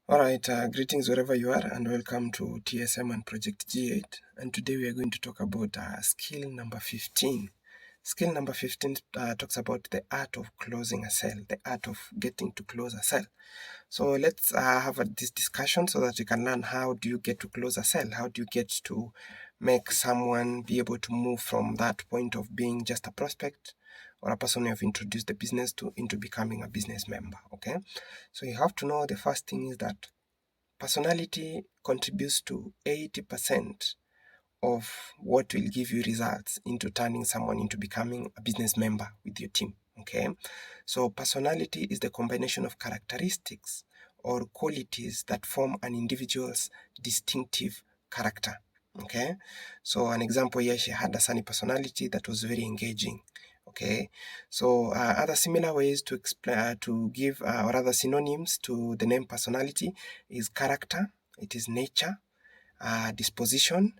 All right, greetings wherever you are, and welcome to TSM and Project G8. And today we are going to talk about skill number 15. Skill number 15 talks about the art of closing a sale, the art of getting to close a sale. So let's have this discussion so that you can learn how do you get to close a sale? How do you get to make someone be able to move from that point of being just a prospect or a person you have introduced the business to into becoming a business member, okay? So you have to know the first thing is that personality contributes to 80% of what will give you results into turning someone into becoming a business member with your team, okay? So personality is the combination of characteristics or qualities that form an individual's distinctive character, okay? So an example here, she had a sunny personality that was very engaging. Okay, so other similar ways to explain, to give, or other synonyms to the name personality is character, it is nature, disposition,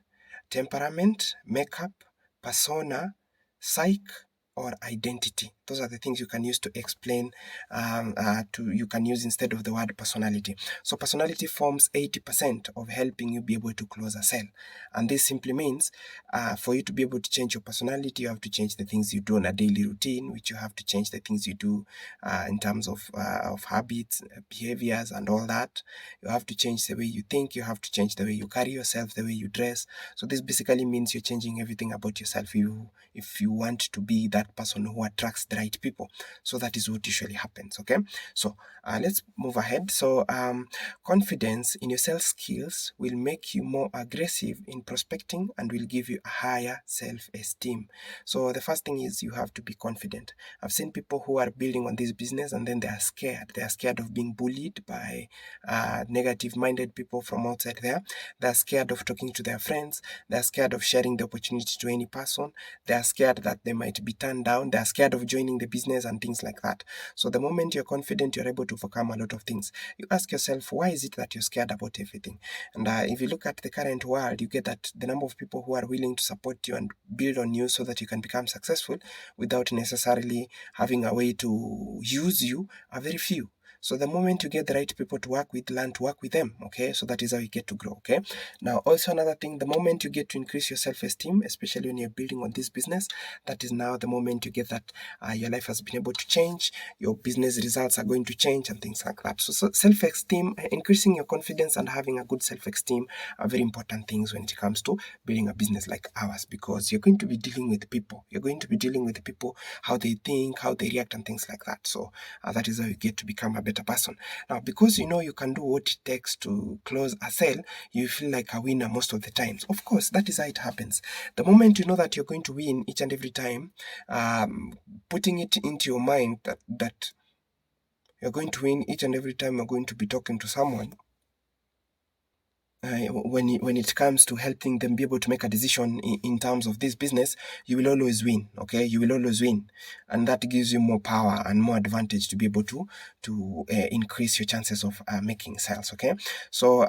temperament, makeup, persona, psyche, or identity. Those are the things you can use to explain, you can use instead of the word personality. So personality forms 80% of helping you be able to close a sale. And this simply means for you to be able to change your personality, you have to change the things you do on a daily routine, which you have to change the things you do in terms of habits, behaviors, and all that. You have to change the way you think, you have to change the way you carry yourself, the way you dress. So this basically means you're changing everything about yourself if you want to be that person who attracts the right people. So that is what usually happens, okay? So let's move ahead. So confidence in your sales skills will make you more aggressive in prospecting and will give you a higher self-esteem. So the first thing is you have to be confident. I've seen people who are building on this business and then they are scared. They are scared of being bullied by negative-minded people from outside there. They're scared of talking to their friends. They're scared of sharing the opportunity to any person. They're scared that they might be turned down. They're scared of joining the business and things like that. So the moment you're confident, you're able to overcome a lot of things. You ask yourself, why is it that you're scared about everything? And if you look at the current world, you get that the number of people who are willing to support you and build on you so that you can become successful without necessarily having a way to use you are very few. So the moment you get the right people to work with, learn to work with them, okay? So that is how you get to grow, okay? Now, also another thing, the moment you get to increase your self-esteem, especially when you're building on this business, that is now the moment you get that your life has been able to change, your business results are going to change and things like that. So self-esteem, increasing your confidence and having a good self-esteem are very important things when it comes to building a business like ours, because you're going to be dealing with people. You're going to be dealing with people, how they think, how they react and things like that. So that is how you get to become a better person. Now, because you know you can do what it takes to close a sale, you feel like a winner most of the times. Of course, that is how it happens. The moment you know that you're going to win each and every time, putting it into your mind that you're going to win each and every time you're going to be talking to someone, when it comes to helping them be able to make a decision in terms of this business, you will always win, okay? You will always win. And that gives you more power and more advantage to be able to increase your chances of making sales, okay? So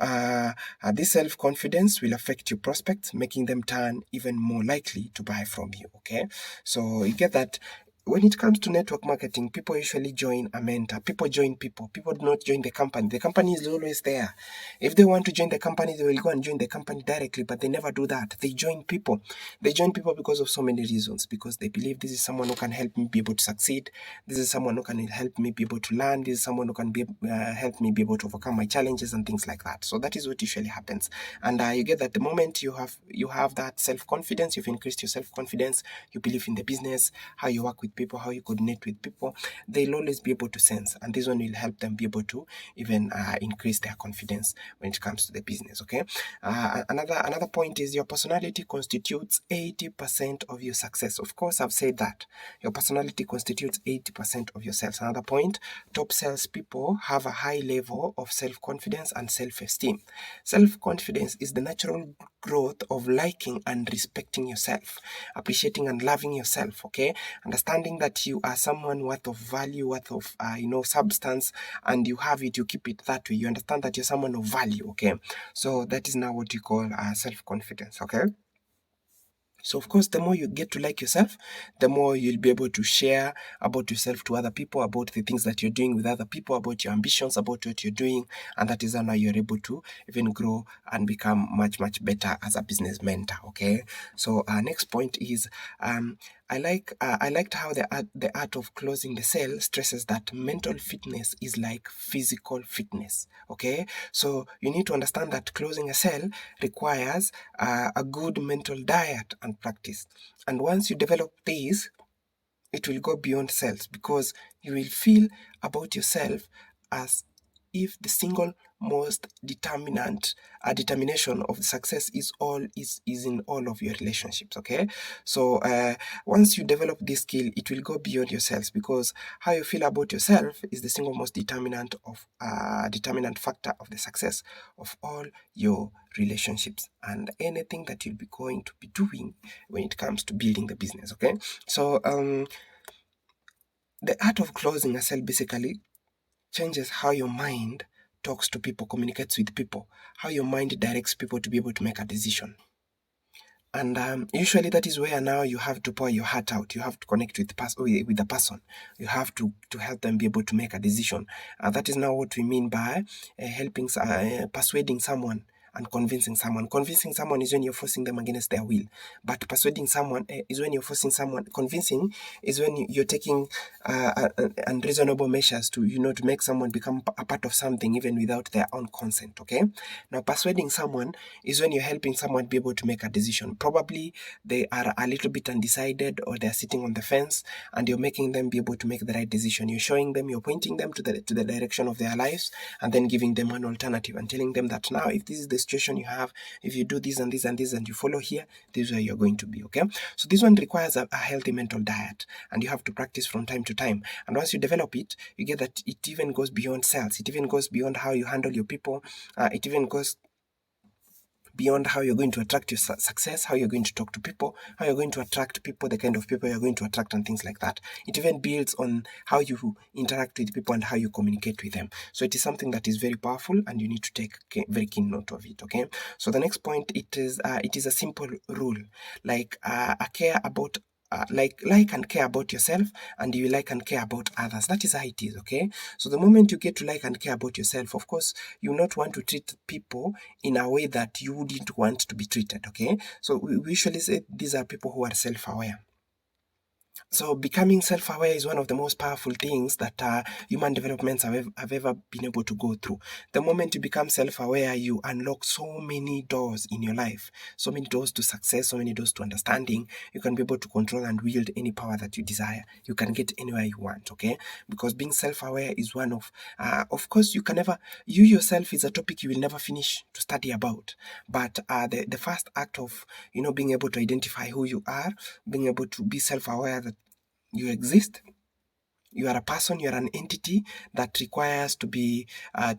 this self-confidence will affect your prospects, making them turn even more likely to buy from you, okay? So you get that. When it comes to network marketing, people usually join a mentor. People join people. People do not join the company. The company is always there. If they want to join the company, they will go and join the company directly, but they never do that. They join people. They join people because of so many reasons, because they believe this is someone who can help me be able to succeed. This is someone who can help me be able to learn. This is someone who can help me be able to overcome my challenges and things like that. So that is what usually happens. And you get that the moment you have that self-confidence, you've increased your self-confidence, you believe in the business, how you work with people, how you coordinate with people, they'll always be able to sense. And this one will help them be able to even increase their confidence when it comes to the business, okay? Another point is your personality constitutes 80% of your success. Of course, I've said that. Your personality constitutes 80% of your sales. Another point, top salespeople have a high level of self-confidence and self-esteem. Self-confidence is the natural growth of liking and respecting yourself, appreciating and loving yourself, okay? Understanding that you are someone worth of value, worth of, substance, and you have it, you keep it that way. You understand that you're someone of value, okay? So that is now what you call self-confidence, okay? So of course, the more you get to like yourself, the more you'll be able to share about yourself to other people, about the things that you're doing with other people, about your ambitions, about what you're doing. And that is how now you're able to even grow and become much, much better as a business mentor. Okay. So next point is, I liked how the art of closing the sale stresses that mental fitness is like physical fitness. Okay, so you need to understand that closing a sale requires a good mental diet and practice. And once you develop these, it will go beyond sales, because you will feel about yourself as if the single most determination of the success is in all of your relationships. Okay, so once you develop this skill, it will go beyond yourselves, because how you feel about yourself is the single most determinant factor of the success of all your relationships and anything that you'll be going to be doing when it comes to building the business. Okay, so the art of closing a sale basically changes how your mind talks to people, communicates with people, how your mind directs people to be able to make a decision. And usually that is where now you have to pour your heart out. You have to connect with the person. You have to help them be able to make a decision. That is now what we mean by persuading someone and convincing someone. Convincing someone is when you're forcing them against their will. But persuading someone is when you're forcing someone. Convincing is when you're taking unreasonable measures to make someone become a part of something even without their own consent. Okay. Now persuading someone is when you're helping someone be able to make a decision. Probably they are a little bit undecided, or they're sitting on the fence, and you're making them be able to make the right decision. You're showing them, you're pointing them to the direction of their lives, and then giving them an alternative and telling them that now, if this is the situation you have, if you do this and this and this and you follow here, this is where you're going to be. Okay, so this one requires a healthy mental diet, and you have to practice from time to time. And once you develop it, you get that it even goes beyond sales. It even goes beyond how you handle your people. It even goes beyond how you're going to attract your success, how you're going to talk to people, how you're going to attract people, the kind of people you're going to attract, and things like that. It even builds on how you interact with people and how you communicate with them. So it is something that is very powerful, and you need to take very keen note of it. Okay. So the next point, it is a simple rule, like a care about like and care about yourself, and you like and care about others. That is how it is. Okay, so the moment you get to like and care about yourself, of course you not want to treat people in a way that you wouldn't want to be treated. Okay, so we usually say these are people who are self-aware. So becoming self-aware is one of the most powerful things that human developments have ever been able to go through. The moment you become self-aware, you unlock so many doors in your life, so many doors to success, so many doors to understanding. You can be able to control and wield any power that you desire. You can get anywhere you want, okay? Because being self-aware is one of course, you yourself is a topic you will never finish to study about. But the first act of, being able to identify who you are, being able to be self-aware that you exist, you are a person, you are an entity that requires to be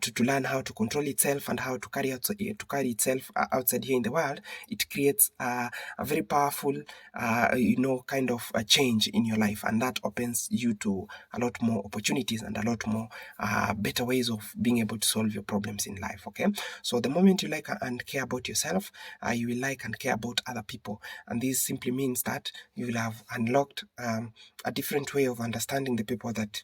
to learn how to control itself and how to carry itself outside here in the world. It creates a very powerful kind of a change in your life, and that opens you to a lot more opportunities and a lot more better ways of being able to solve your problems in life. Okay, so the moment you like and care about yourself, you will like and care about other people, and this simply means that you will have unlocked a different way of understanding the people that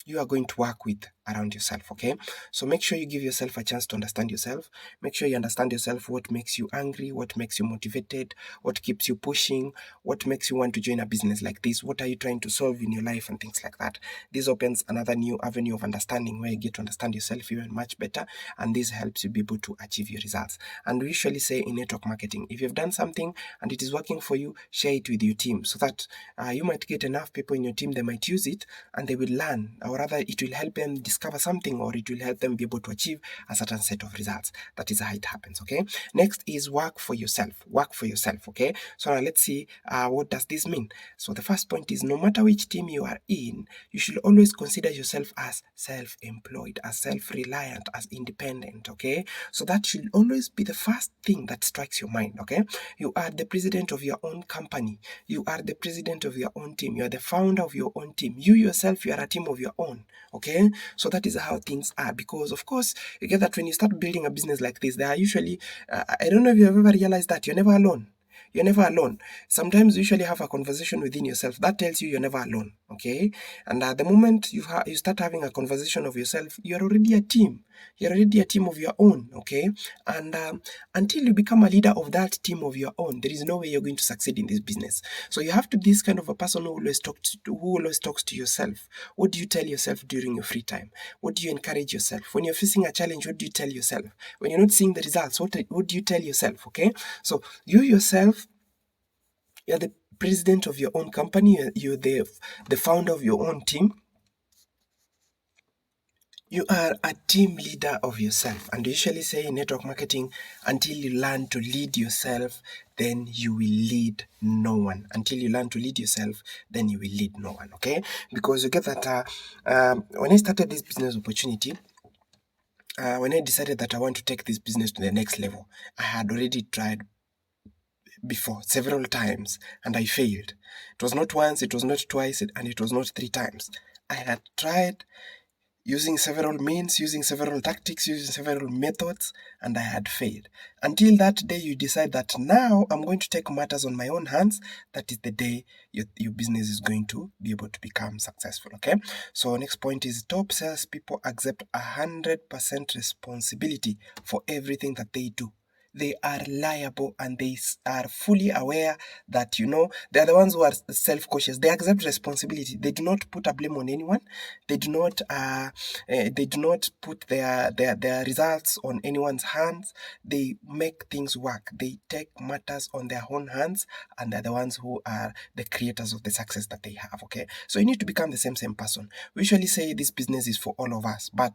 you are going to work with around yourself. Okay, so make sure you give yourself a chance to understand yourself. Make sure you understand yourself, what makes you angry, what makes you motivated, what keeps you pushing, what makes you want to join a business like this, what are you trying to solve in your life, and things like that. This opens another new avenue of understanding where you get to understand yourself even much better, and this helps you be able to achieve your results. And we usually say in network marketing, if you've done something and it is working for you, share it with your team, so that you might get enough people in your team, they might use it and they will learn, or rather it will help them discover something, or it will help them be able to achieve a certain set of results. That is how it happens. Okay, next is work for yourself. Work for yourself. Okay, so now let's see what does this mean. So the first point is, no matter which team you are in, you should always consider yourself as self-employed, as self-reliant, as independent. Okay, so that should always be the first thing that strikes your mind. Okay, you are the president of your own company, you are the president of your own team, you are the founder of your own team, you yourself, you are a team of your own. Okay, so that is how things are, because of course you get that when you start building a business like this, there are usually I don't know if you have ever realized that you're never alone. You're never alone. Sometimes you usually have a conversation within yourself that tells you you're never alone, okay? And at the moment you start having a conversation of yourself, you're already a team. You're already a team of your own, okay? And until you become a leader of that team of your own, there is no way you're going to succeed in this business. So you have to be this kind of a person who always talks to yourself. What do you tell yourself during your free time? What do you encourage yourself? When you're facing a challenge, what do you tell yourself? When you're not seeing the results, what do you tell yourself, okay? So you yourself, you're the president of your own company, you're the founder of your own team. You are a team leader of yourself. And they usually say in network marketing, until you learn to lead yourself, then you will lead no one. Until you learn to lead yourself, then you will lead no one, okay? Because you get that when I started this business opportunity, when I decided that I want to take this business to the next level, I had already tried before several times and I failed. It was not once, it was not twice, and it was not 3 times. I had tried using several means, using several tactics, using several methods, and I had failed. Until that day you decide that now I'm going to take matters on my own hands, that is the day your business is going to be able to become successful, okay? So next point is top salespeople accept 100% responsibility for everything that they do. They are liable and they are fully aware that, they are the ones who are self-cautious. They accept responsibility. They do not put a blame on anyone. They do not put their results on anyone's hands. They make things work. They take matters on their own hands, and they're the ones who are the creators of the success that they have, okay? So you need to become the same person. We usually say this business is for all of us, but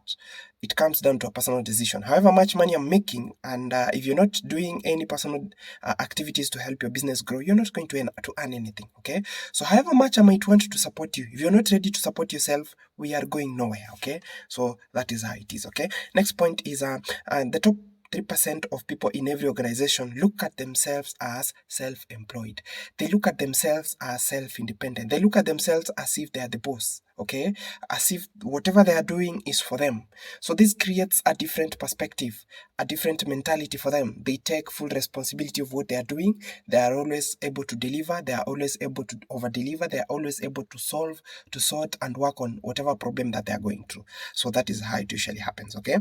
it comes down to a personal decision. However much money I'm making, and if you're not doing any personal activities to help your business grow, you're not going to earn anything, okay? So however much I might want to support you, if you're not ready to support yourself, we are going nowhere, okay? So that is how it is, okay? Next point is the top 3% of people in every organization look at themselves as self-employed. They look at themselves as self-independent. They look at themselves as if they are the boss, okay? As if whatever they are doing is for them. So this creates a different perspective, a different mentality for them. They take full responsibility of what they are doing. They are always able to deliver. They are always able to over-deliver. They are always able to solve, to sort, and work on whatever problem that they are going through. So that is how it usually happens, okay?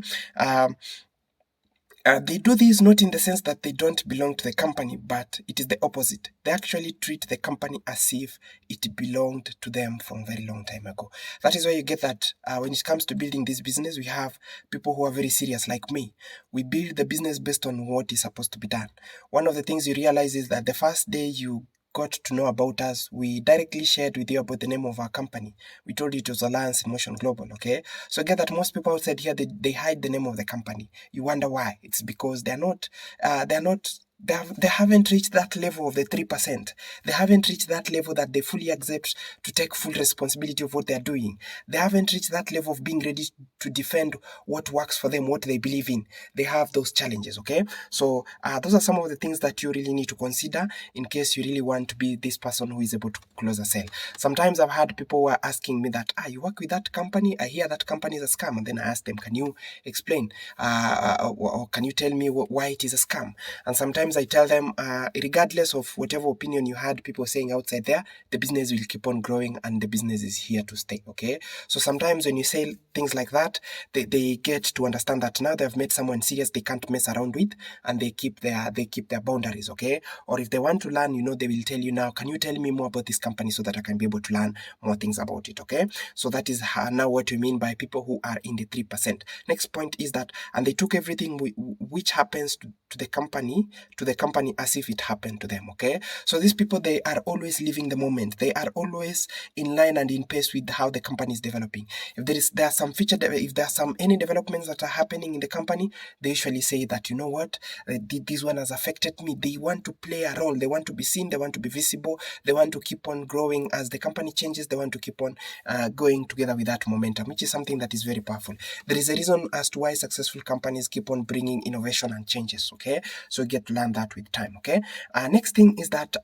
They do this not in the sense that they don't belong to the company, but it is the opposite. They actually treat the company as if it belonged to them from a very long time ago. That is why you get that when it comes to building this business, we have people who are very serious like me. We build the business based on what is supposed to be done. One of the things you realize is that the first day you got to know about us, we directly shared with you about the name of our company. We told you it was Alliance in Motion Global, okay? So get that most people outside here, they hide the name of the company. You wonder why. It's because they haven't reached that level of the 3%. They haven't reached that level that they fully accept to take full responsibility of what they're doing. They haven't reached that level of being ready to defend what works for them, what they believe in. They have those challenges, okay? So those are some of the things that you really need to consider in case you really want to be this person who is able to close a sale. Sometimes I've had people who are asking me that, you work with that company? I hear that company is a scam. And then I ask them, can you explain? Or can you tell me why it is a scam? And sometimes I tell them, regardless of whatever opinion you had people saying outside there, the business will keep on growing and the business is here to stay, okay? So sometimes when you say things like that, they get to understand that now they've met someone serious they can't mess around with, and they keep their boundaries, okay? Or if they want to learn, they will tell you now, can you tell me more about this company so that I can be able to learn more things about it, okay? So that is now what we mean by people who are in the 3%. Next point is that, and they took everything which happens to the company as if it happened to them, okay? So these people, they are always living the moment. They are always in line and in pace with how the company is developing. If there are some any developments that are happening in the company, they usually say that, you know what, this one has affected me. They want to play a role. They want to be seen. They want to be visible. They want to keep on growing as the company changes. They want to keep on going together with that momentum, which is something that is very powerful. There is a reason as to why successful companies keep on bringing innovation and changes, okay? So you get to learn learn that with time, okay? Next thing is that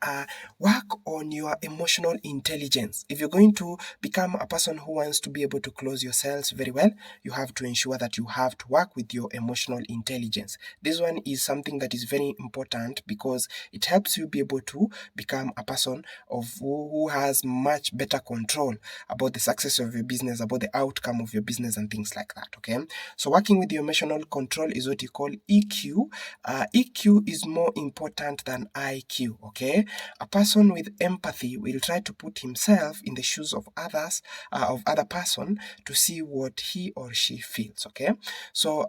work on your emotional intelligence. If you're going to become a person who wants to be able to close your sales very well, you have to ensure that you have to work with your emotional intelligence. This one is something that is very important because it helps you be able to become a person who has much better control about the success of your business, about the outcome of your business and things like that, okay? So working with your emotional control is what you call EQ. EQ is more important than IQ, okay? A person with empathy will try to put himself in the shoes of others, of other person, to see what he or she feels, okay? So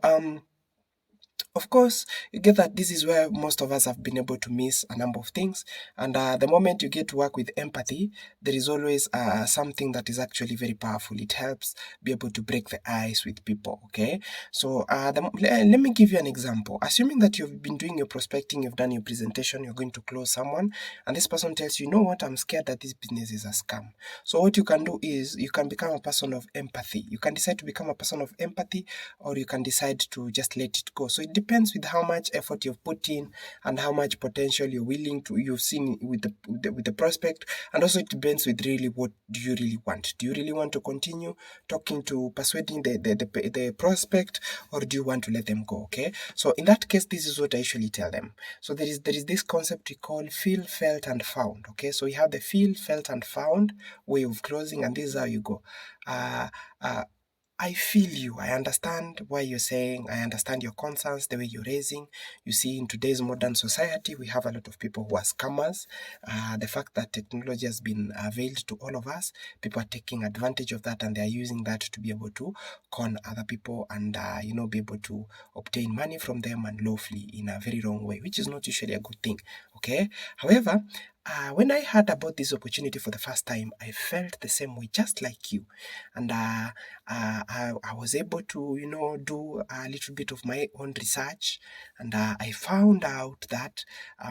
of course, you get that this is where most of us have been able to miss a number of things. And the moment you get to work with empathy, there is always something that is actually very powerful. It helps be able to break the ice with people, okay? So let me give you an example. Assuming that you've been doing your prospecting, you've done your presentation, you're going to close someone, and this person tells you, you know what, I'm scared that this business is a scam. So what you can do is you can become a person of empathy. You can decide to become a person of empathy, or you can decide to just let it go. So it depends with how much effort you've put in and how much potential you've seen with the prospect, and also it depends with really what do you really want. Do you really want to continue persuading the prospect, or do you want to let them go? Okay, so in that case, this is what I usually tell them. So there is this concept we call feel, felt, and found. Okay, so we have the feel, felt, and found way of closing, and this is how you go. I feel you. I understand why you're saying. I understand your concerns, the way you're raising. You see, in today's modern society, we have a lot of people who are scammers. The fact that technology has been availed to all of us, people are taking advantage of that, and they are using that to be able to con other people and, be able to obtain money from them and lawfully in a very wrong way, which is not usually a good thing. Okay. However, when I heard about this opportunity for the first time, I felt the same way, just like you. And I was able to, do a little bit of my own research, and I found out that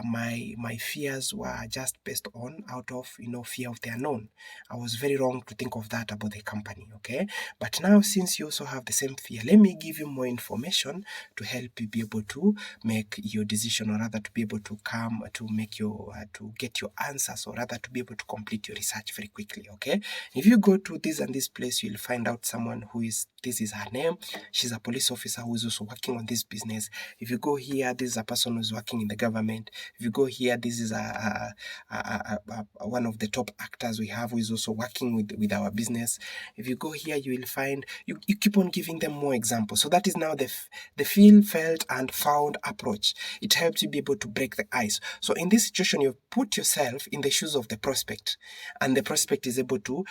my fears were just based on out of fear of the unknown. I was very wrong to think of that about the company, okay? But now, since you also have the same fear, let me give you more information to help you be able to make your decision, or rather to be able to come to make your to get your answers, or rather to be able to complete your research very quickly, okay? If you go to this and this place, you'll find out someone this is her name. She's a police officer who is also working on this business. If you go here, this is a person who's working in the government. If you go here, this is one of the top actors we have who is also working with our business. If you go here, you will find, you keep on giving them more examples. So that is now the feel, felt, and found approach. It helps you be able to break the ice. So in this situation, you put yourself in the shoes of the prospect, and the prospect is able to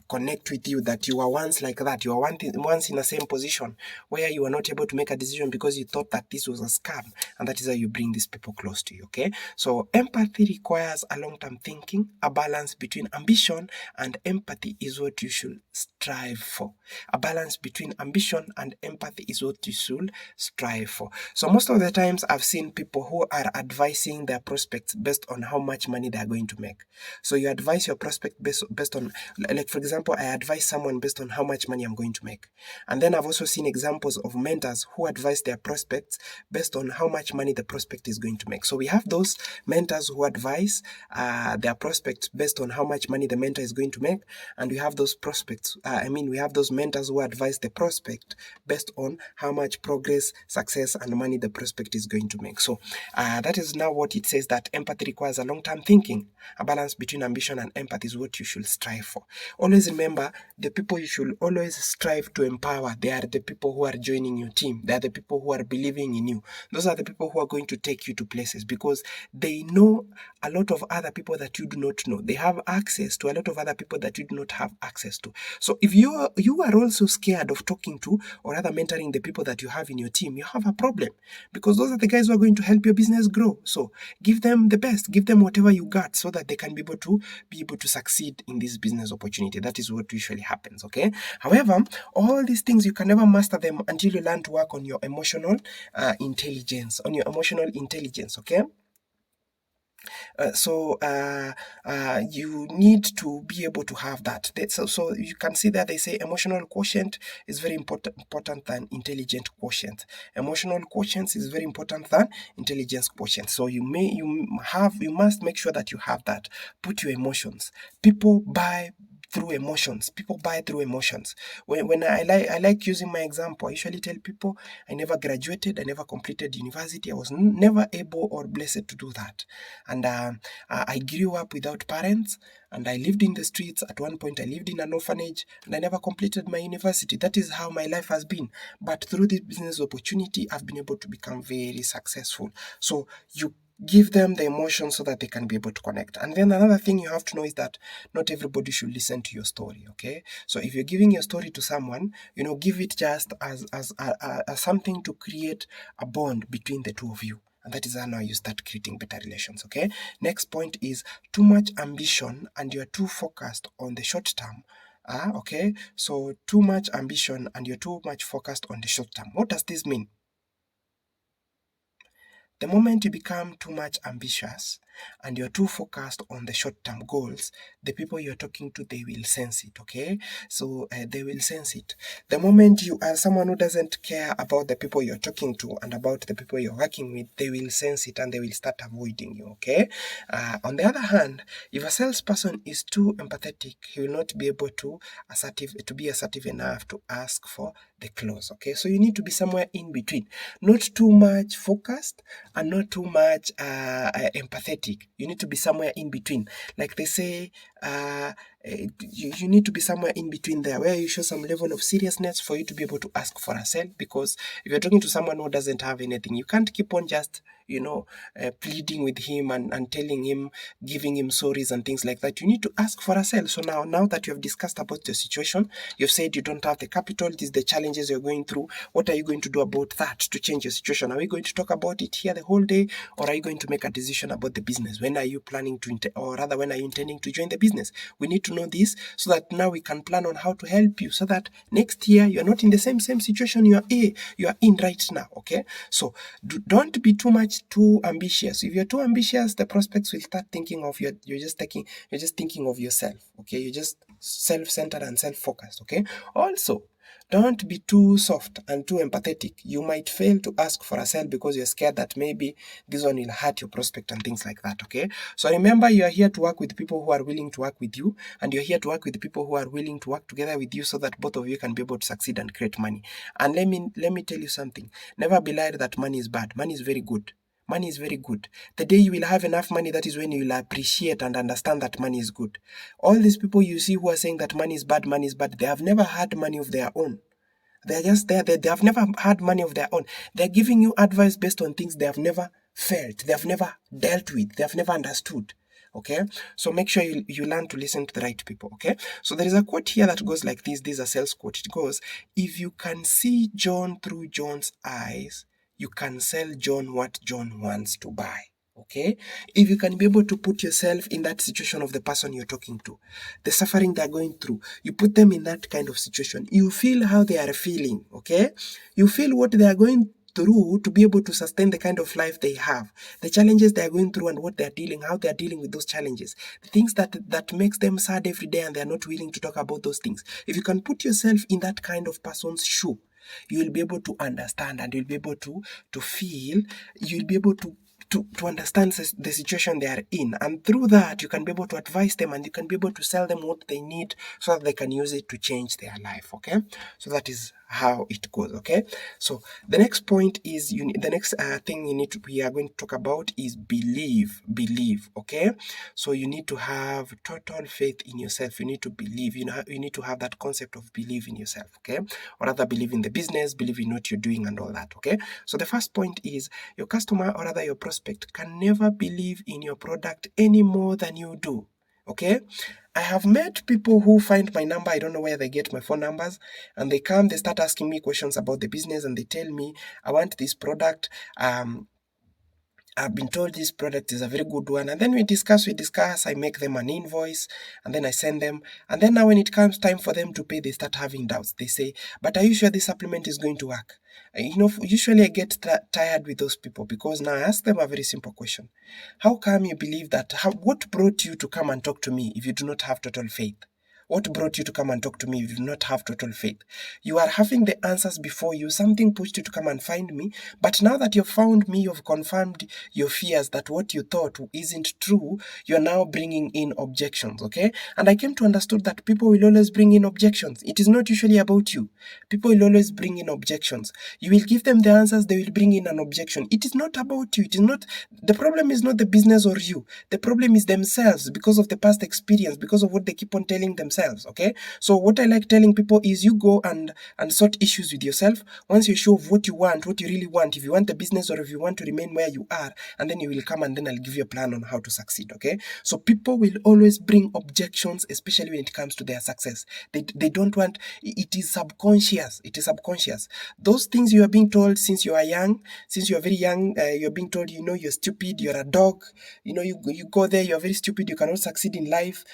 connect with you, that you are once like that. You are once in the same position where you are not able to make a decision because you thought that this was a scam, and that is how you bring these people close to you, okay? So empathy requires a long-term thinking. A balance between ambition and empathy is what you should strive for. A balance between ambition and empathy is what you should strive for. So most of the times I've seen people who are advising their prospects based on how much money they're going to make. So you advise your prospect based on, like for example, I advise someone based on how much money I'm going to make. And then I've also seen examples of mentors who advise their prospects based on how much money the prospect is going to make. So we have those mentors who advise their prospects based on how much money the mentor is going to make, and we have those we have those mentors who advise the prospect based on how much progress, success, and money the prospect is going to make. So that is now what it says, that empathy requires a long-term thinking. A balance between ambition and empathy is what you should strive for. Always remember, the people you should always strive to empower, they are the people who are joining your team. They are the people who are believing in you. Those are the people who are going to take you to places, because they know a lot of other people that you do not know. They have access to a lot of other people that you do not have access to. So if you are also scared of talking to, or rather mentoring, the people that you have in your team, you have a problem, because those are the guys who are going to help your business grow. So give them the best, give them whatever you got, so that they can be able to succeed in this business opportunity. That is what usually happens, okay? However, all these things, you can never master them until you learn to work on your emotional intelligence, okay? You need to be able to have that. So you can see that they say emotional quotient is very important than intelligent quotient. Emotional quotient is very important than intelligence quotient. So you must make sure that you have that. Put your emotions. People buy through emotions. People buy through emotions. When I like using my example, I usually tell people I never graduated, I never completed university, I was never able or blessed to do that. And I grew up without parents, and I lived in the streets. At one point, I lived in an orphanage, and I never completed my university. That is how my life has been. But through this business opportunity, I've been able to become very successful. So you give them the emotion so that they can be able to connect. And then another thing you have to know is that not everybody should listen to your story. Okay, so if you're giving your story to someone, give it just as something to create a bond between the two of you. And that is how you start creating better relations. Okay, next point is too much ambition and you're too focused on the short term. Okay, so too much ambition and you're too much focused on the short term. What does this mean? The moment you become too much ambitious and you're too focused on the short-term goals, the people you're talking to, they will sense it, okay? So they will sense it. The moment you are someone who doesn't care about the people you're talking to and about the people you're working with, they will sense it and they will start avoiding you, okay? On the other hand, if a salesperson is too empathetic, he will not be able to be assertive enough to ask for the close, okay? So you need to be somewhere in between, not too much focused and not too much empathetic. You need to be somewhere in between. Like they say, you need to be somewhere in between there, where you show some level of seriousness for you to be able to ask for a sale. Because if you're talking to someone who doesn't have anything, you can't keep on just pleading with him and telling him, giving him stories and things like that. You need to ask for a sale. So now that you have discussed about the situation, you've said you don't have the capital, these are the challenges you're going through. What are you going to do about that to change your situation? Are we going to talk about it here the whole day, or are you going to make a decision about the business? When are you planning to, or rather, when are you intending to join the business? We need to know this so that now we can plan on how to help you, so that next year you're not in the same situation you are in right now. Okay, so don't be too ambitious. If you're too ambitious, the prospects will start thinking of you're just thinking of yourself. Okay, you're just self-centered and self-focused. Okay, also, don't be too soft and too empathetic. You might fail to ask for a sale because you're scared that maybe this one will hurt your prospect and things like that, okay? So remember, you are here to work with people who are willing to work with you, and you're here to work with people who are willing to work together with you so that both of you can be able to succeed and create money. And let me tell you something. Never be lied that money is bad. Money is very good. Money is very good. The day you will have enough money, that is when you will appreciate and understand that money is good. All these people you see who are saying that money is bad, they have never had money of their own. They're just there. They have never had money of their own. They're giving you advice based on things they have never felt, they have never dealt with, they have never understood. Okay, so make sure you learn to listen to the right people. Okay, so there is a quote here that goes like this. This is a sales quote. It goes, if you can see John through John's eyes, you can sell John what John wants to buy. Okay, if you can be able to put yourself in that situation of the person you're talking to, the suffering they're going through, you put them in that kind of situation, you feel how they are feeling. Okay, you feel what they are going through to be able to sustain the kind of life they have, the challenges they are going through and what they are dealing, how they are dealing with those challenges, the things that makes them sad every day and they are not willing to talk about those things. If you can put yourself in that kind of person's shoe, you will be able to understand and you'll be able to feel, you'll be able to understand the situation they are in, and through that you can be able to advise them and you can be able to sell them what they need so that they can use it to change their life. Okay, so that is how it goes. Okay, so the next point is the next thing we are going to talk about is believe. Okay, so you need to have total faith in yourself. You need to believe. You need to have that concept of believe in yourself. Okay, or rather believe in the business, believe in what you're doing and all that. Okay, so the first point is your customer, or rather your prospect, can never believe in your product any more than you do. Okay, I have met people who find my number, I don't know where they get my phone numbers, and they come, they start asking me questions about the business, and they tell me, I want this product, I've been told this product is a very good one, and then we discuss, I make them an invoice, and then I send them, and then now when it comes time for them to pay, they start having doubts. They say, but are you sure this supplement is going to work? Usually I get tired with those people, because now I ask them a very simple question. How come you believe that? What brought you to come and talk to me if you do not have total faith? What brought you to come and talk to me if you do not have total faith? You are having the answers before you. Something pushed you to come and find me. But now that you've found me, you've confirmed your fears that what you thought isn't true. You're now bringing in objections, okay? And I came to understand that people will always bring in objections. It is not usually about you. People will always bring in objections. You will give them the answers, they will bring in an objection. It is not about you. It is not, the problem is not the business or you. The problem is themselves, because of the past experience, because of what they keep on telling themselves, okay? So what I like telling people is, you go and sort issues with yourself. Once you're sure of what you want, what you really want, if you want the business or if you want to remain where you are, and then you will come and then I'll give you a plan on how to succeed, okay? So people will always bring objections, especially when it comes to their success. They don't want, it is subconscious. It is subconscious. Those things you are being told since you are young, since you are very young, you're being told, you're stupid, you're a dog, you go there, you're very stupid, you cannot succeed in life.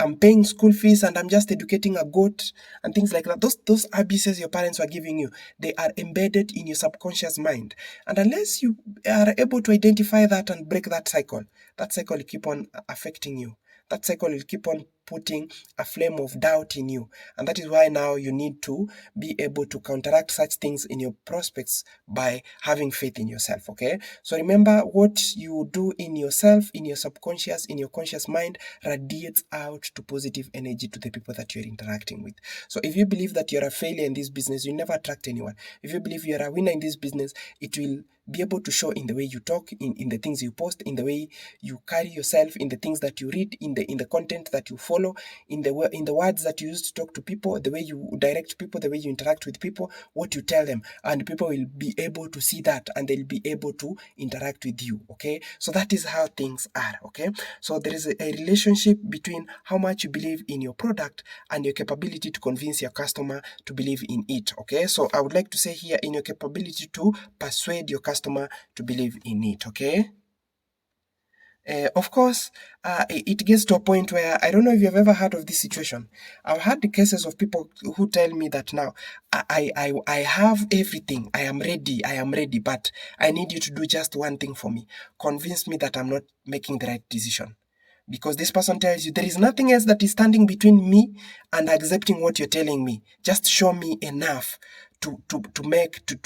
I'm paying school fees and I'm just educating a goat and things like that. Those abuses your parents were giving you, they are embedded in your subconscious mind. And unless you are able to identify that and break that cycle will keep on affecting you. That cycle will keep on putting a flame of doubt in you. And that is why now you need to be able to counteract such things in your prospects by having faith in yourself, okay? So remember, what you do in yourself, in your subconscious, in your conscious mind, radiates out to positive energy to the people that you're interacting with. So if you believe that you're a failure in this business, you never attract anyone. If you believe you're a winner in this business, it will be able to show in the way you talk, in the things you post, in the way you carry yourself, in the things that you read, in the content that you follow, in the words that you use to talk to people, the way you direct people, the way you interact with people, what you tell them, and people will be able to see that and they'll be able to interact with you, okay? So that is how things are, okay? So there is a relationship between how much you believe in your product and your capability to convince your customer to believe in it, okay? So I would like to say here, in your capability to persuade your customer to believe in it, okay? Of course, it gets to a point where, I don't know if you've ever heard of this situation. I've had the cases of people who tell me that now, I have everything, I am ready, but I need you to do just one thing for me. Convince me that I'm not making the right decision. Because this person tells you there is nothing else that is standing between me and accepting what you're telling me. Just show me enough to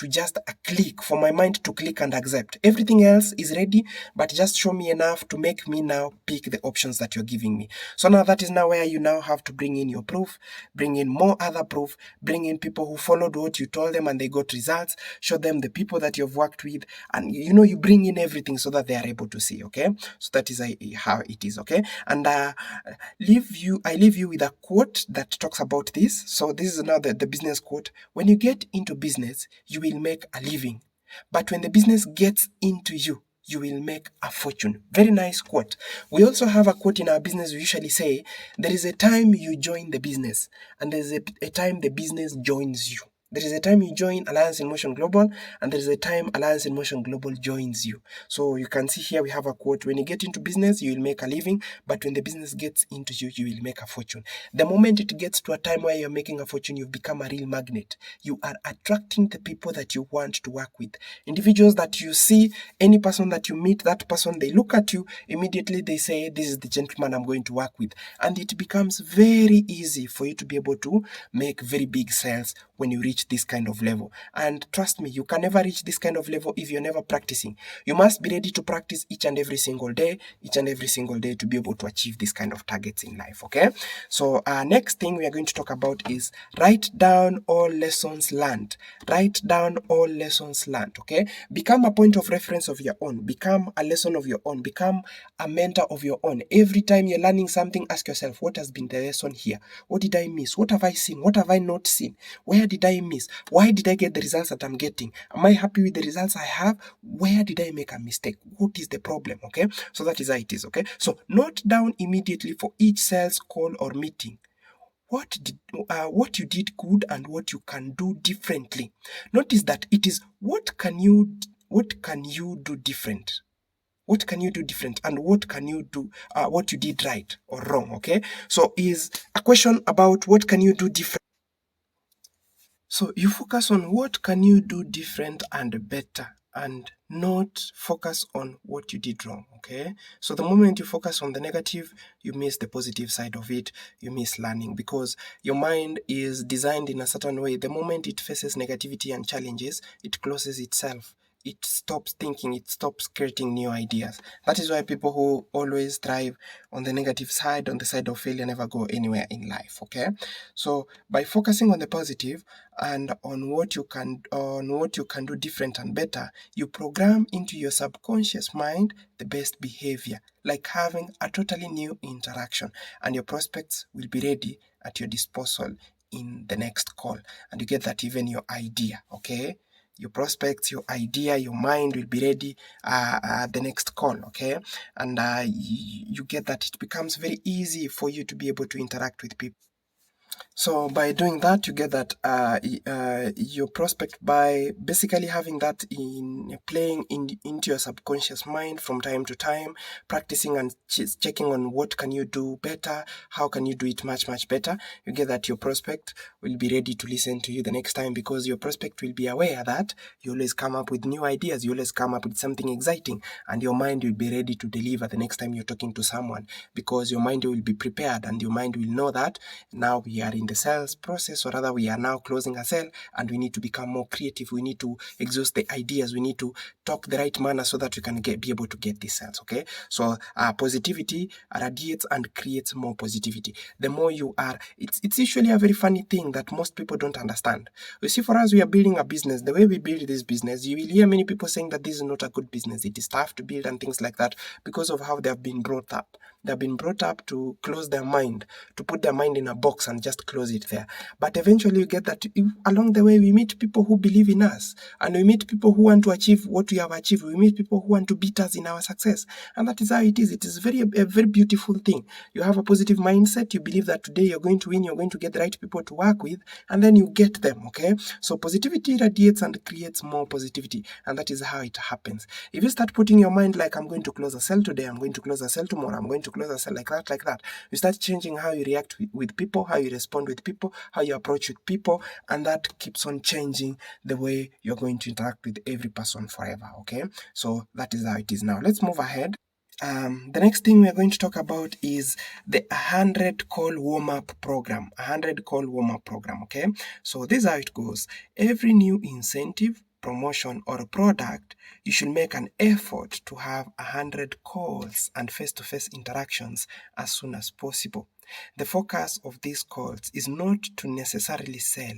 just a click, for my mind to click and accept. Everything else is ready, but just show me enough to make me now pick the options that you're giving me. So now that is now where you now have to bring in your proof, bring in more other proof, bring in people who followed what you told them and they got results, show them the people that you've worked with, and you bring in everything so that they are able to see, okay? So that is how it is, okay? And I leave you with a quote that talks about this. So this is now the business quote. When you get into business, you will make a living. But when the business gets into you, you will make a fortune. Very nice quote. We also have a quote in our business. We usually say, there is a time you join the business, and there's a time the business joins you. There is a time you join Alliance in Motion Global, and there is a time Alliance in Motion Global joins you. So you can see here we have a quote. When you get into business, you will make a living, but when the business gets into you, you will make a fortune. The moment it gets to a time where you're making a fortune, you've become a real magnet. You are attracting the people that you want to work with. Individuals that you see, any person that you meet, that person, they look at you, immediately they say, this is the gentleman I'm going to work with. And it becomes very easy for you to be able to make very big sales when you reach this kind of level. And trust me, you can never reach this kind of level if you're never practicing. You must be ready to practice each and every single day to be able to achieve this kind of targets in life, okay? So next thing we are going to talk about is write down all lessons learned. Write down all lessons learned, okay? Become a point of reference of your own. Become a lesson of your own. Become a mentor of your own. Every time you're learning something, ask yourself, what has been the lesson here? What did I miss? What have I seen? What have I not seen? Where did I miss? Why did I get the results that I'm getting? Am I happy with the results I have? Where did I make a mistake? What is the problem? Okay, so that is how it is. Okay, so note down immediately for each sales call or meeting what you did good and what you can do differently. Notice that it is what can you do different. What can you do different, and what can you do, what you did right or wrong, okay? So is a question about what can you do different. So you focus on what can you do different and better, and not focus on what you did wrong, okay? So the moment you focus on the negative, you miss the positive side of it, you miss learning, because your mind is designed in a certain way. The moment it faces negativity and challenges, it closes itself. It stops thinking, it stops creating new ideas. That is why people who always thrive on the negative side, on the side of failure, never go anywhere in life, okay? So by focusing on the positive and on what you can do different and better, you program into your subconscious mind the best behavior, like having a totally new interaction, and your prospects will be ready at your disposal in the next call. And you get that even your idea, okay? Your prospects, your idea, your mind will be ready the next call, okay? And you get that it becomes very easy for you to be able to interact with people. So by doing that, you get that your prospect, by basically having that in playing into your subconscious mind from time to time, practicing and checking on what can you do better, how can you do it much better. You get that your prospect will be ready to listen to you the next time, because your prospect will be aware that you always come up with new ideas, you always come up with something exciting, and your mind will be ready to deliver the next time you're talking to someone, because your mind will be prepared, and your mind will know that now we are in the sales process, or rather we are now closing a sale, and we need to become more creative, we need to exhaust the ideas, we need to talk the right manner so that we can be able to get these sales, okay? So positivity radiates and creates more positivity. The more you are, it's usually a very funny thing that most people don't understand. You see, for us, we are building a business. The way we build this business, you will hear many people saying that this is not a good business, it is tough to build and things like that, because of how they have been brought up. They have been brought up to close their mind, to put their mind in a box and just close it there. But eventually you get that along the way we meet people who believe in us, and we meet people who want to achieve what we have achieved. We meet people who want to beat us in our success, and that is how it is. It is a very beautiful thing. You have a positive mindset, you believe that today you're going to win, you're going to get the right people to work with, and then you get them, okay? So positivity radiates and creates more positivity, and that is how it happens. If you start putting your mind like, I'm going to close a sale today, I'm going to close a sale tomorrow, I'm going to close a sale like that, you start changing how you react with people, how you respond with people, how you approach with people, and that keeps on changing the way you're going to interact with every person forever, okay? So that is how it is. Now let's move ahead. The next thing we're going to talk about is the 100 call warm-up program. 100 call warm-up program, okay? So this is how it goes. Every new incentive, promotion, or a product, you should make an effort to have 100 calls and face-to-face interactions as soon as possible. The focus of these calls is not to necessarily sell,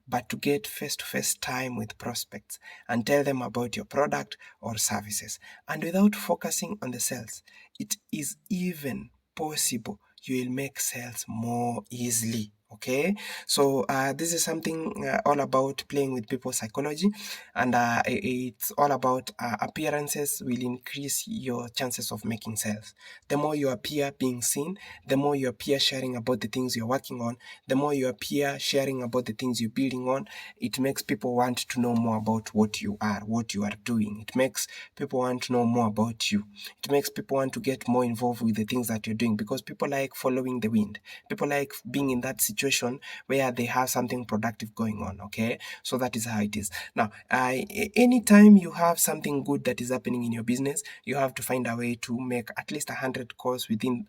but to get face-to-face time with prospects and tell them about your product or services. And without focusing on the sales, it is even possible you will make sales more easily. Okay, so this is something all about playing with people's psychology, and it's all about appearances will increase your chances of making sales. The more you appear being seen, the more you appear sharing about the things you're working on, the more you appear sharing about the things you're building on, it makes people want to know more about what you are doing. It makes people want to know more about you. It makes people want to get more involved with the things that you're doing, because people like following the wind. People like being in that situation where they have something productive going on, okay? So that is how it is. Now, anytime you have something good that is happening in your business, you have to find a way to make at least 100 calls within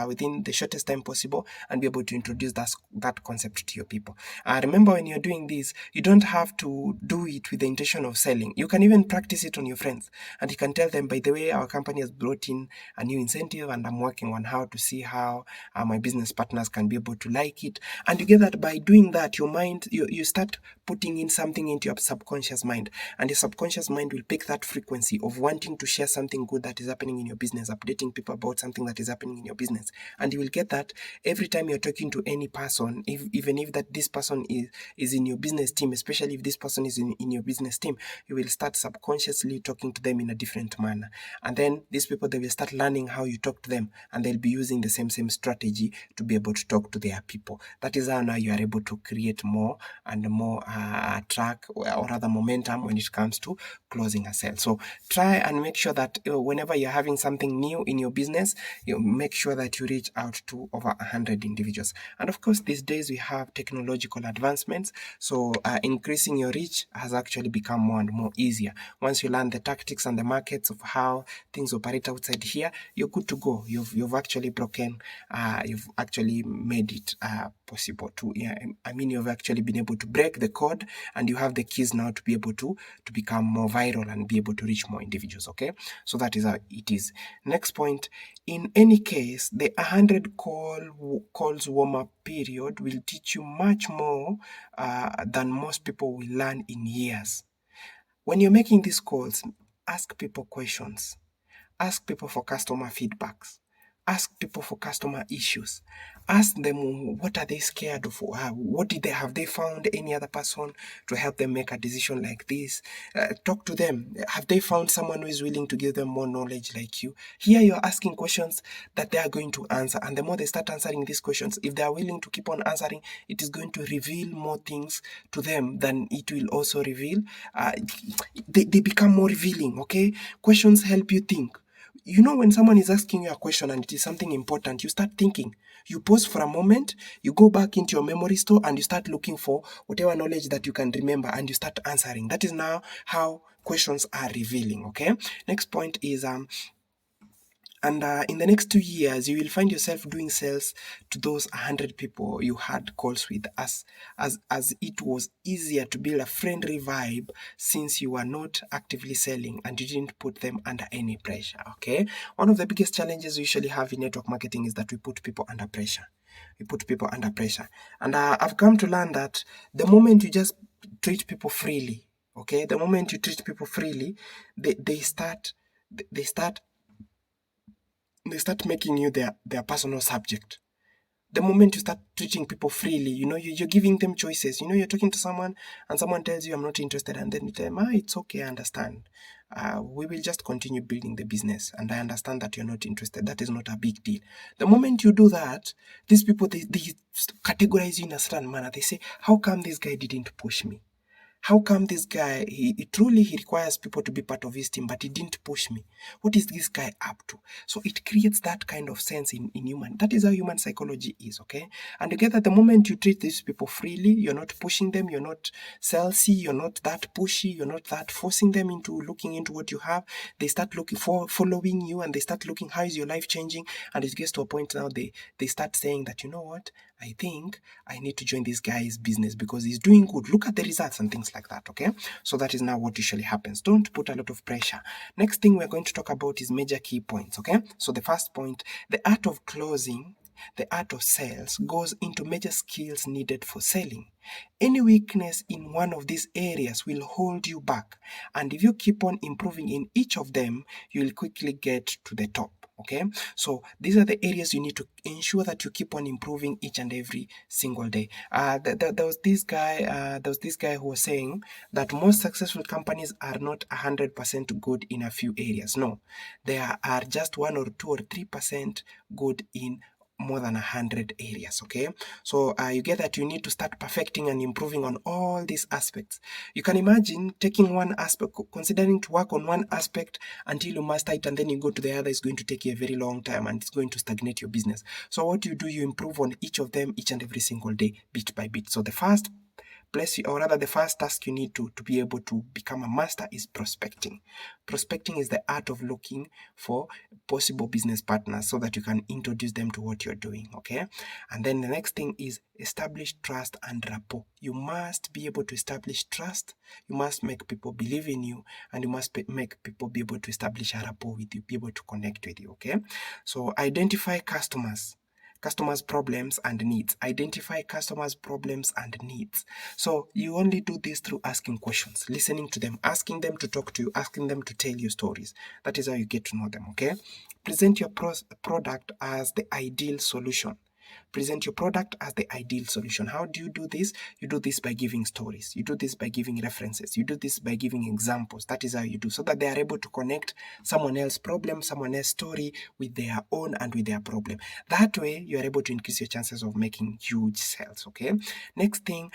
within the shortest time possible, and be able to introduce that concept to your people. Remember, when you're doing this, you don't have to do it with the intention of selling. You can even practice it on your friends, and you can tell them, by the way, our company has brought in a new incentive, and I'm working on how to see how my business partners can be able to like it. And you get that by doing that, your mind, you start putting in something into your subconscious mind, and your subconscious mind will pick that frequency of wanting to share something good that is happening in your business, updating people about something that is happening in your business. And you will get that every time you're talking to any person, even if that this person is in your business team, especially if this person is in your business team, you will start subconsciously talking to them in a different manner. And then these people, they will start learning how you talk to them, and they'll be using the same strategy to be able to talk to their people. people. That is how now you are able to create more and more track or rather momentum when it comes to closing a sale. So try and make sure that whenever you're having something new in your business, you make sure that you reach out to over 100 individuals. And of course, these days we have technological advancements, so increasing your reach has actually become more and more easier. Once you learn the tactics and the markets of how things operate outside here, you're good to go. You've actually broken, you've actually made it possible to, I mean, you've actually been able to break the code, and you have the keys now to be able to become more viral and be able to reach more individuals. Okay, so that is how it is. Next point, in any case, the 100 calls warm-up period will teach you much more than most people will learn in years. When you're making these calls, ask people questions. Ask people for customer feedbacks. Ask people for customer issues. Ask them, what are they scared of? What did they have? They found any other person to help them make a decision like this? Talk to them. Have they found someone who is willing to give them more knowledge like you? Here you're asking questions that they are going to answer. And the more they start answering these questions, if they are willing to keep on answering, it is going to reveal more things to them than it will also reveal. They become more revealing, okay? Questions help you think. You know, when someone is asking you a question and it is something important, you start thinking. You pause for a moment, you go back into your memory store and you start looking for whatever knowledge that you can remember and you start answering. That is now how questions are revealing, okay? Next point is in the next 2 years, you will find yourself doing sales to those 100 people you had calls with, as it was easier to build a friendly vibe since you were not actively selling and you didn't put them under any pressure. Okay, one of the biggest challenges we usually have in network marketing is that we put people under pressure. And I've come to learn that the moment you just treat people freely, okay, the moment you treat people freely, they start making you their personal subject. The moment you start treating people freely, you're giving them choices. You're talking to someone and someone tells you, I'm not interested, and then you tell them, it's okay, I understand. We will just continue building the business, and I understand that you're not interested. That is not a big deal. The moment you do that, these people, they categorize you in a certain manner. They say, how come this guy didn't push me? How come this guy, he requires people to be part of his team, but he didn't push me? What is this guy up to? So it creates that kind of sense in human. That is how human psychology is, okay? And again, at the moment you treat these people freely, you're not pushing them, you're not salesy, you're not that pushy, you're not that forcing them into looking into what you have. They start looking for following you, and they start looking, how is your life changing? And it gets to a point now they start saying that, you know what? I think I need to join this guy's business because he's doing good. Look at the results and things like that, okay? So that is now what usually happens. Don't put a lot of pressure. Next thing we're going to talk about is major key points, okay? So the first point, the art of closing, the art of sales goes into major skills needed for selling. Any weakness in one of these areas will hold you back. And if you keep on improving in each of them, you will quickly get to the top. Okay, so these are the areas you need to ensure that you keep on improving each and every single day. There was this guy who was saying that most successful companies are not 100% good in a few areas. No, they are just 1 or 2 or 3% good in more than 100 areas. Okay, so you get that you need to start perfecting and improving on all these aspects. You can imagine taking one aspect, considering to work on one aspect until you master it, and then you go to the other. Is going to take you a very long time, and it's going to stagnate your business. So what you do, you improve on each of them each and every single day, bit by bit. So the first place, or rather the first task you need to be able to become a master is prospecting. Prospecting is the art of looking for possible business partners so that you can introduce them to what you're doing, okay? And then the next thing is establish trust and rapport. You must be able to establish trust. You must make people believe in you, and you must make people be able to establish a rapport with you, be able to connect with you, okay? So identify customers' problems and needs. Identify customers' problems and needs. So you only do this through asking questions, listening to them, asking them to talk to you, asking them to tell you stories. That is how you get to know them, okay? Present your product as the ideal solution. Present your product as the ideal solution. How do you do this? You do this by giving stories. You do this by giving references. You do this by giving examples. That is how you do, so that they are able to connect someone else's problem, someone else's story with their own and with their problem. That way, you are able to increase your chances of making huge sales, okay? Next thing,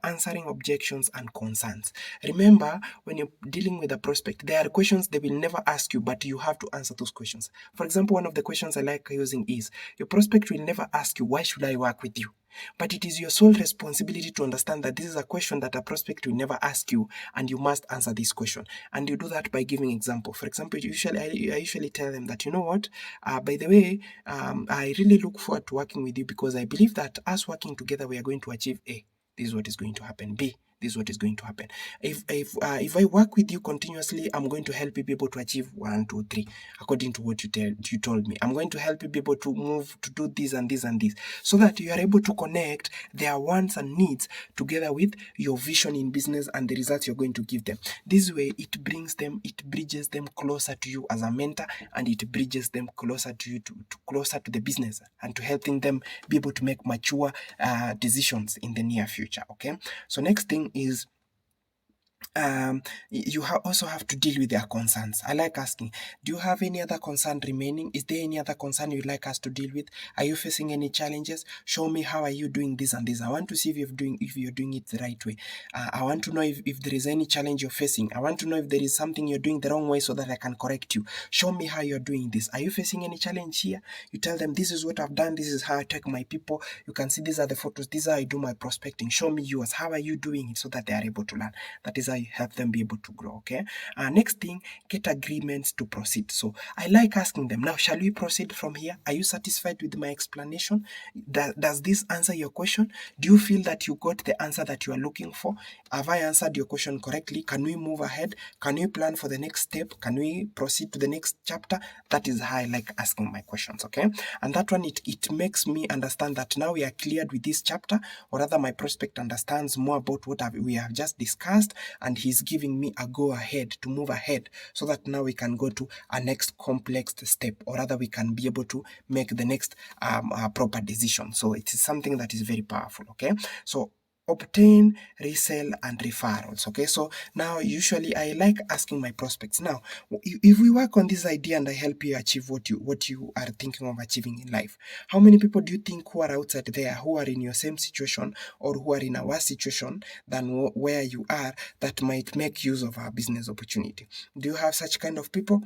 answering objections and concerns. Remember, when you're dealing with a prospect, there are questions they will never ask you, but you have to answer those questions. For example, one of the questions I like using is, your prospect will never ask you, why should I work with you? But it is your sole responsibility to understand that this is a question that a prospect will never ask you, and you must answer this question. And you do that by giving example. For example, I usually tell them that, you know what, by the way, I really look forward to working with you because I believe that us working together, we are going to achieve A. This is what is going to happen. B. This is what is going to happen. If I work with you continuously, I'm going to help you be able to achieve 1, 2, 3, according to what you told me. I'm going to help you be able to move to do this and this and this, so that you are able to connect their wants and needs together with your vision in business and the results you're going to give them. This way, it bridges them closer to you as a mentor, and it bridges them closer to you, closer to the business, and to helping them be able to make mature decisions in the near future. Okay, so next thing is, you also have to deal with their concerns. I like asking, do you have any other concern remaining? Is there any other concern you'd like us to deal with? Are you facing any challenges? Show me, how are you doing this and this? I want to see if you're doing it the right way. I want to know if there is any challenge you're facing. I want to know if there is something you're doing the wrong way so that I can correct you. Show me how you're doing this. Are you facing any challenge here? You tell them, this is what I've done. This is how I take my people. You can see these are the photos. These are how I do my prospecting. Show me yours. How are you doing it, so that they are able to learn? That is how you help them be able to grow. Okay. Next thing, get agreements to proceed. So I like asking them, now, shall we proceed from here? Are you satisfied with my explanation? Does this answer your question? Do you feel that you got the answer that you are looking for? Have I answered your question correctly? Can we move ahead? Can we plan for the next step? Can we proceed to the next chapter? That is how I like asking my questions. Okay. And that one, it makes me understand that now we are cleared with this chapter, or rather my prospect understands more about what we have just discussed, and he's giving me a go ahead to move ahead, so that now we can go to a next complex step, or rather we can be able to make the next proper decision. So it is something that is very powerful. Okay, so obtain, resell, and referrals. Okay, so now usually I like asking my prospects, now, if we work on this idea and I help you achieve what you are thinking of achieving in life, how many people do you think who are outside there, who are in your same situation, or who are in a worse situation than where you are, that might make use of our business opportunity? Do you have such kind of people?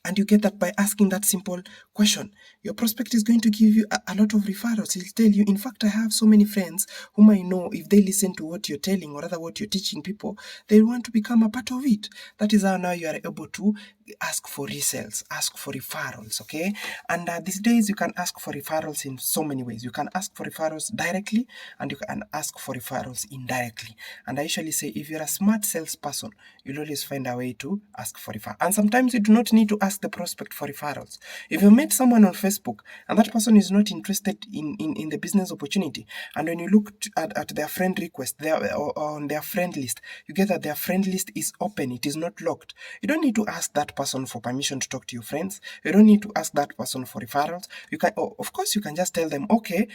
And you get that by asking that simple question. Your prospect is going to give you a lot of referrals. He'll tell you, in fact, I have so many friends whom I know, if they listen to what you're telling, or rather what you're teaching people, they want to become a part of it. That is how now you are able to ask for resales, ask for referrals, okay? And these days you can ask for referrals in so many ways. You can ask for referrals directly, and you can ask for referrals indirectly. And I usually say, if you're a smart salesperson, you'll always find a way to ask for referrals. And sometimes you do not need to ask the prospect for referrals. If you met someone on Facebook and that person is not interested in the business opportunity, and when you look at their friend request, or on their friend list, you get that their friend list is open, it is not locked. You don't need to ask that person for permission to talk to your friends. You don't need to ask that person for referrals. You can, of course, you can just tell them, okay,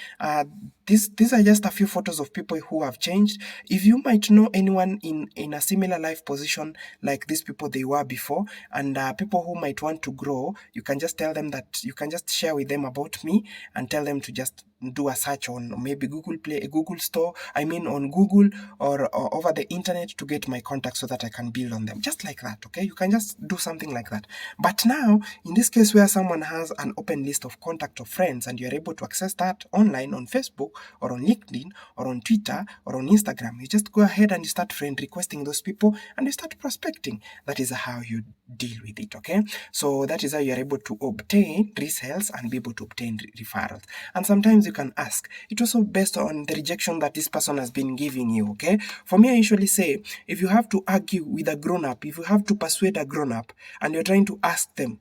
these are just a few photos of people who have changed. If you might know anyone in a similar life position like these people they were before, and people who might want to grow, you can just tell them that, you can just share with them about me, and tell them to just do a search on maybe Google Store, on Google, or over the internet, to get my contacts, so that I can build on them. Just like that, okay? You can just do something like that. But now, in this case where someone has an open list of contact of friends, and you're able to access that online on Facebook, or on LinkedIn, or on Twitter, or on Instagram, you just go ahead and you start friend requesting those people, and you start prospecting. That is how you deal with it, okay? So that is how you're able to obtain resales and be able to obtain referrals. And sometimes you can ask. It also based on the rejection that this person has been giving you, okay? For me, I usually say, if you have to argue with a grown-up, if you have to persuade a grown-up, and you're trying to ask them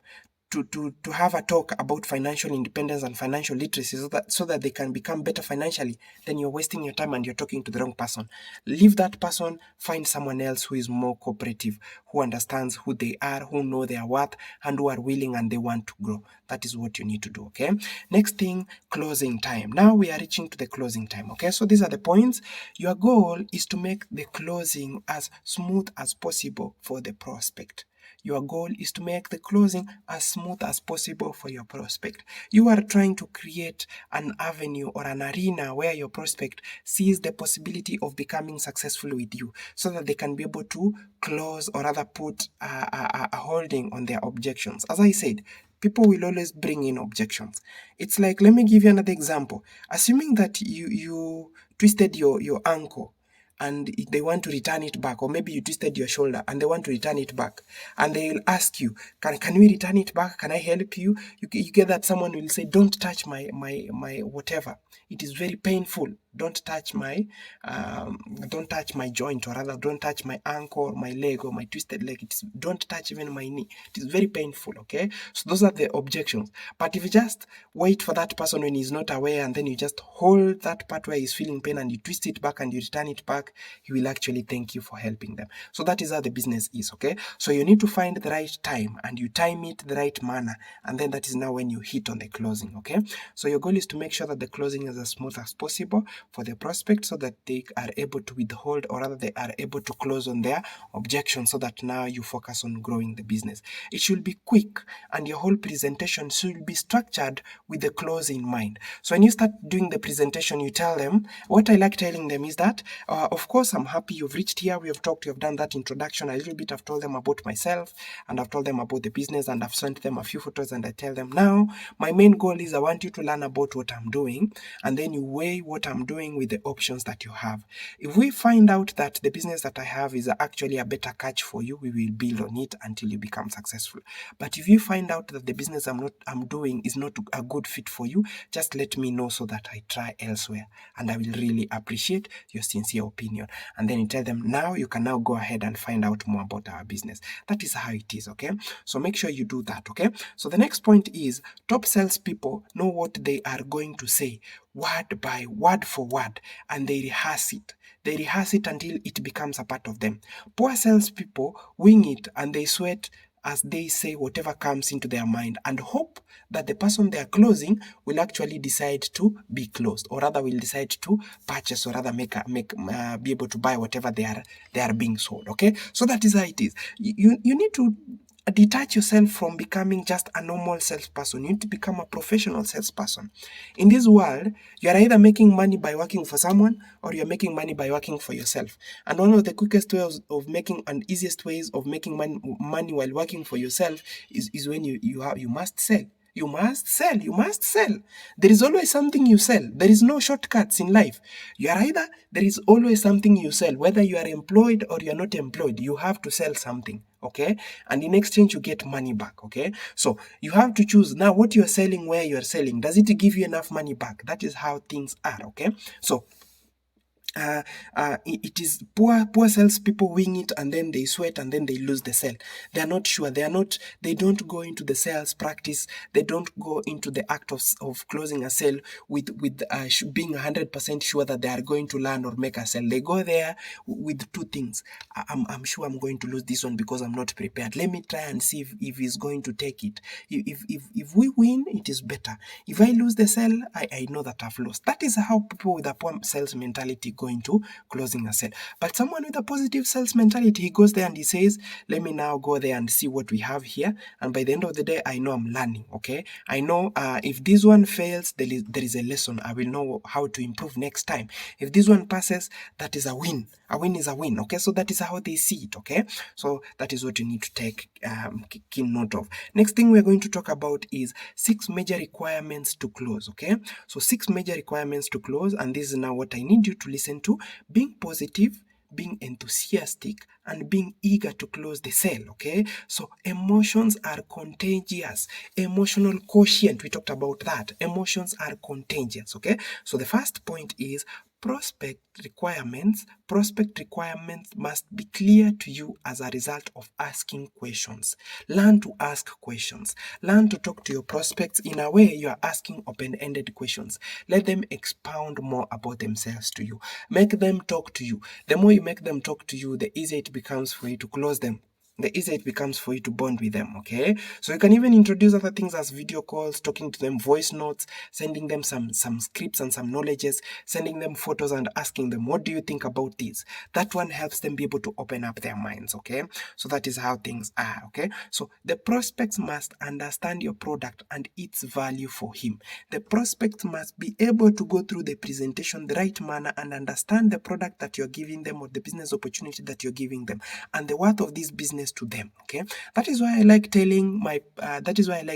to have a talk about financial independence and financial literacy so that they can become better financially, then you're wasting your time and you're talking to the wrong person. Leave that person, find someone else who is more cooperative, who understands who they are, who know their worth, and who are willing and they want to grow. That is what you need to do, okay? Next thing, closing time. Now we are reaching to the closing time, okay? So these are the points. Your goal is to make the closing as smooth as possible for the prospect. Your goal is to make the closing as smooth as possible for your prospect. You are trying to create an avenue or an arena where your prospect sees the possibility of becoming successful with you so that they can be able to close or rather put a holding on their objections. As I said, people will always bring in objections. It's like, let me give you another example. Assuming that you twisted your ankle and they want to return it back, or maybe you twisted your shoulder and they want to return it back, and they will ask you, can we return it back? Can I help you? You get that someone will say, don't touch my whatever. It is very painful. Don't touch my joint, or rather don't touch my ankle or my leg or my twisted leg. Don't touch even my knee. It is very painful, okay? So those are the objections. But if you just wait for that person when he's not aware, and then you just hold that part where he's feeling pain and you twist it back and you return it back, he will actually thank you for helping them. So that is how the business is, okay? So you need to find the right time and you time it the right manner, and then that is now when you hit on the closing, okay? So your goal is to make sure that the closing is as smooth as possible for the prospect so that they are able to withhold, or rather they are able to close on their objections, so that now you focus on growing the business. It should be quick, and your whole presentation should be structured with the close in mind. So when you start doing the presentation, you tell them, what I like telling them is that, of course, I'm happy you've reached here, we have talked, you have done that introduction a little bit, I've told them about myself, and I've told them about the business, and I've sent them a few photos, and I tell them, now, my main goal is I want you to learn about what I'm doing, and then you weigh what I'm doing with the options that you have. If we find out that the business that I have is actually a better catch for you, we will build on it until you become successful. But if you find out that the business I'm doing is not a good fit for you, just let me know so that I try elsewhere, and I will really appreciate your sincere opinion. And then you tell them, now you can now go ahead and find out more about our business. That is how it is, okay? So make sure you do that, okay? So the next point is, top salespeople know what they are going to say, word by word for word, and they rehearse it. They rehearse it until it becomes a part of them. Poor salespeople wing it and they sweat as they say whatever comes into their mind and hope that the person they are closing will actually decide to be closed, or rather will decide to purchase, or rather be able to buy whatever they are being sold, okay? So that is how it is. You need to detach yourself from becoming just a normal salesperson. You need to become a professional salesperson. In this world, you are either making money by working for someone, or you're making money by working for yourself. And one of the quickest ways of making, and easiest ways of making money while working for yourself is when you must sell. You must sell. You must sell. There is always something you sell. There is no shortcuts in life. There is always something you sell. Whether you are employed or you are not employed, you have to sell something, okay? And in exchange, you get money back, okay? So you have to choose now what you are selling, where you are selling. Does it give you enough money back? That is how things are, okay? So it is poor salespeople wing it, and then they sweat, and then they lose the sale. They are not sure. They don't go into the sales practice. They don't go into the act of closing a sale with being 100% sure that they are going to land or make a sale. They go there with two things. I'm sure I'm going to lose this one because I'm not prepared. Let me try and see if he's going to take it. If we win, it is better. If I lose the sale, I know that I've lost. That is how people with a poor sales mentality go into closing a sale. But someone with a positive sales mentality, he goes there and he says, let me now go there and see what we have here, and by the end of the day, I know I'm learning, okay? I know if this one fails, there is a lesson. I will know how to improve next time. If this one passes, that is a win. A win is a win, okay? So that is how they see it, okay? So that is what you need to take keen note of. Next thing we're going to talk about is 6 major requirements to close, okay? So 6 major requirements to close, and this is now what I need you to listen to. Being positive, being enthusiastic, and being eager to close the sale, okay? So emotions are contagious. Emotional quotient, we talked about that. Emotions are contagious, okay? So the first point is Prospect requirements must be clear to you as a result of asking questions. Learn to ask questions. Learn to talk to your prospects in a way you are asking open-ended questions. Let them expound more about themselves to you. Make them talk to you. The more you make them talk to you, the easier it becomes for you to close them. The easier it becomes for you to bond with them, okay? So you can even introduce other things as video calls, talking to them, voice notes, sending them some scripts and some knowledges, sending them photos and asking them, what do you think about this? That one helps them be able to open up their minds, okay? So that is how things are, okay? So the prospects must understand your product and its value for him. The prospect must be able to go through the presentation the right manner and understand the product that you're giving them or the business opportunity that you're giving them and the worth of this business to them, okay? That is why I like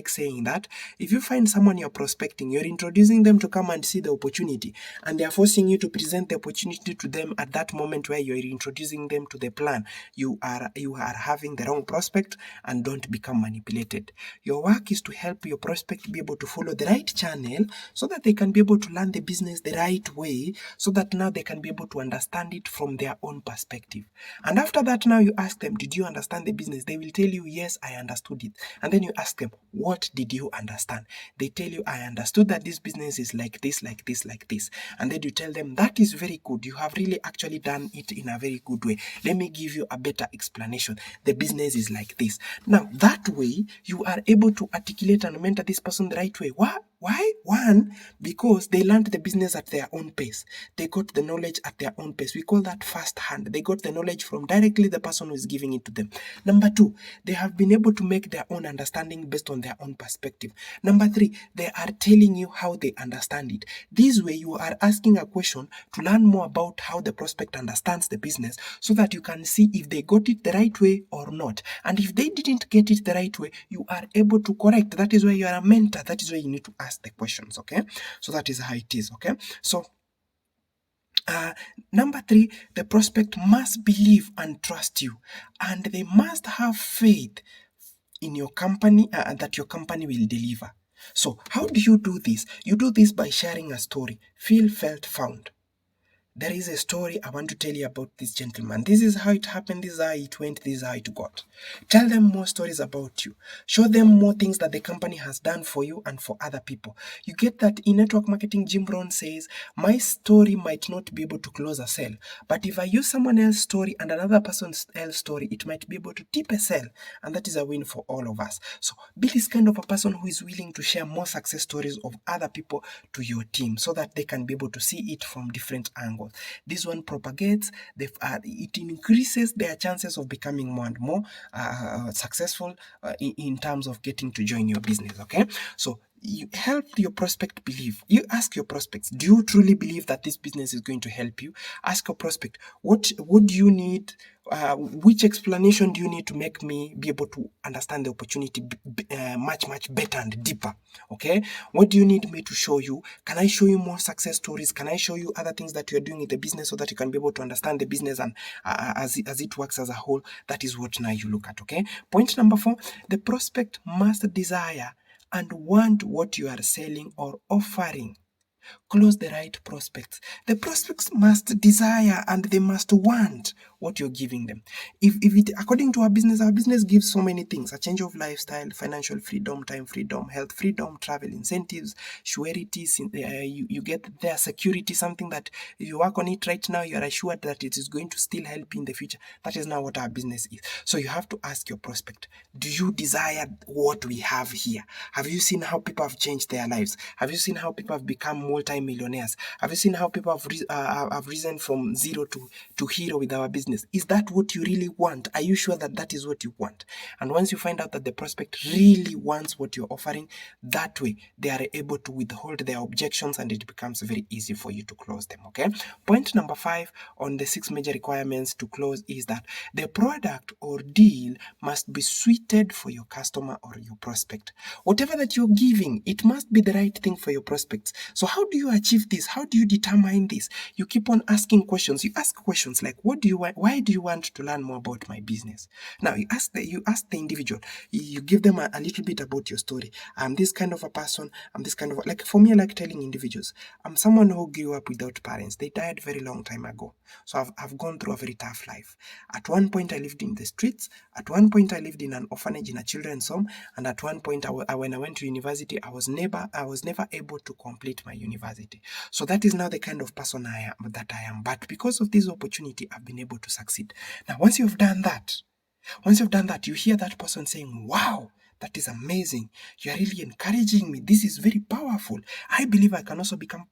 saying that if you find someone you're prospecting, you're introducing them to come and see the opportunity, and they're forcing you to present the opportunity to them at that moment where you're introducing them to the plan, you are having the wrong prospect, and don't become manipulated. Your work is to help your prospect be able to follow the right channel so that they can be able to learn the business the right way, so that now they can be able to understand it from their own perspective. And after that, now you ask them, did you understand the business? They will tell you, yes, I understood it. And then you ask them, what did you understand? They tell you, I understood that this business is like this, like this, like this. And then you tell them, that is very good. You have really actually done it in a very good way. Let me give you a better explanation. The business is like this. Now, that way, you are able to articulate and mentor this person the right way. What? Why? One, because they learned the business at their own pace. They got the knowledge at their own pace. We call that first hand. They got the knowledge from directly the person who is giving it to them. Number two, they have been able to make their own understanding based on their own perspective. Number three, they are telling you how they understand it. This way, you are asking a question to learn more about how the prospect understands the business so that you can see if they got it the right way or not. And if they didn't get it the right way, you are able to correct. That is why you are a mentor. That is why you need to ask the questions, okay? So that is how it is, okay? So number three, the prospect must believe and trust you, and they must have faith in your company that your company will deliver. So how do you do this? You do this by sharing a story. Feel, felt, found. There is a story I want to tell you about this gentleman. This is how it happened, this is how it went, this is how it got. Tell them more stories about you. Show them more things that the company has done for you and for other people. You get that in network marketing, Jim Rohn says, my story might not be able to close a sale, but if I use someone else's story and another person's else story, it might be able to tip a sale, and that is a win for all of us. So be this kind of a person who is willing to share more success stories of other people to your team so that they can be able to see it from different angles. This one propagates, it increases their chances of becoming more and more successful in terms of getting to join your business, okay? So you help your prospect believe. You ask your prospects, do you truly believe that this business is going to help you? Ask your prospect, what do you need? Which explanation do you need to make me be able to understand the opportunity much better and deeper? Okay, what do you need me to show you? Can I show you more success stories? Can I show you other things that you're doing in the business so that you can be able to understand the business and as it works as a whole? That is what now you look at. Okay, point number 4, the prospect must desire and want what you are selling or offering. Close the right prospects. The prospects must desire and they must want what you're giving them. If it, according to our business gives so many things: a change of lifestyle, financial freedom, time freedom, health freedom, travel incentives, sureties, you get their security, something that if you work on it right now, you are assured that it is going to still help in the future. That is now what our business is. So you have to ask your prospect, do you desire what we have here? Have you seen how people have changed their lives? Have you seen how people have become multi-millionaires? Have you seen how people have risen from zero to hero with our business? Is that what you really want? Are you sure that that is what you want? And once you find out that the prospect really wants what you're offering, that way they are able to withhold their objections and it becomes very easy for you to close them, okay? Point number 5 on the 6 major requirements to close is that the product or deal must be suited for your customer or your prospect. Whatever that you're giving, it must be the right thing for your prospects. So how do you achieve this? How do you determine this? You keep on asking questions. You ask questions like, what do you want? why do you want to learn more about my business? Now you ask the individual, you give them a little bit about your story. I'm this kind of a person, I'm this kind of, like for me, I like telling individuals, I'm someone who grew up without parents. They died very long time ago. So I've gone through a very tough life. At one point I lived in the streets, at one point I lived in an orphanage in a children's home, and at one point when I went to university, I was never able to complete my university. So that is now the kind of person I am. But because of this opportunity, I've been able to succeed. Now, once you've done that, you hear that person saying, wow, that is amazing. You are really encouraging me. This is very powerful. I believe I can also become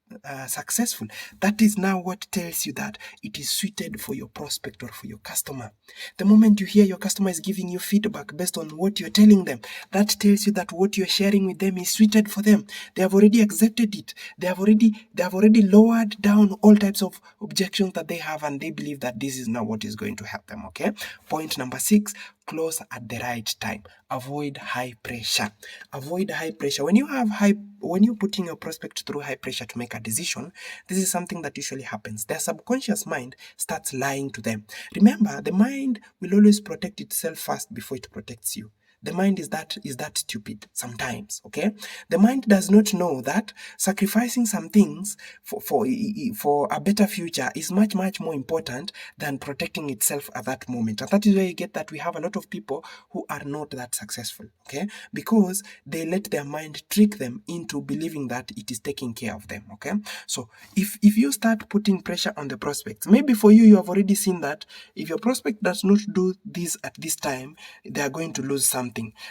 successful. That is now what tells you that it is suited for your prospect or for your customer. The moment you hear your customer is giving you feedback based on what you're telling them, that tells you that what you're sharing with them is suited for them. They have already accepted it. They have already lowered down all types of objections that they have, and they believe that this is now what is going to help them. Okay. Point number 6, close at the right time. Avoid high pressure. Avoid high pressure. When you're putting your prospect through high pressure to make a decision, this is something that usually happens. Their subconscious mind starts lying to them. Remember, the mind will always protect itself first before it protects you. The mind is that stupid sometimes, okay? The mind does not know that sacrificing some things for a better future is much, much more important than protecting itself at that moment. And that is where you get that we have a lot of people who are not that successful, okay? Because they let their mind trick them into believing that it is taking care of them, okay? So if you start putting pressure on the prospects, maybe for you have already seen that if your prospect does not do this at this time, they are going to lose something.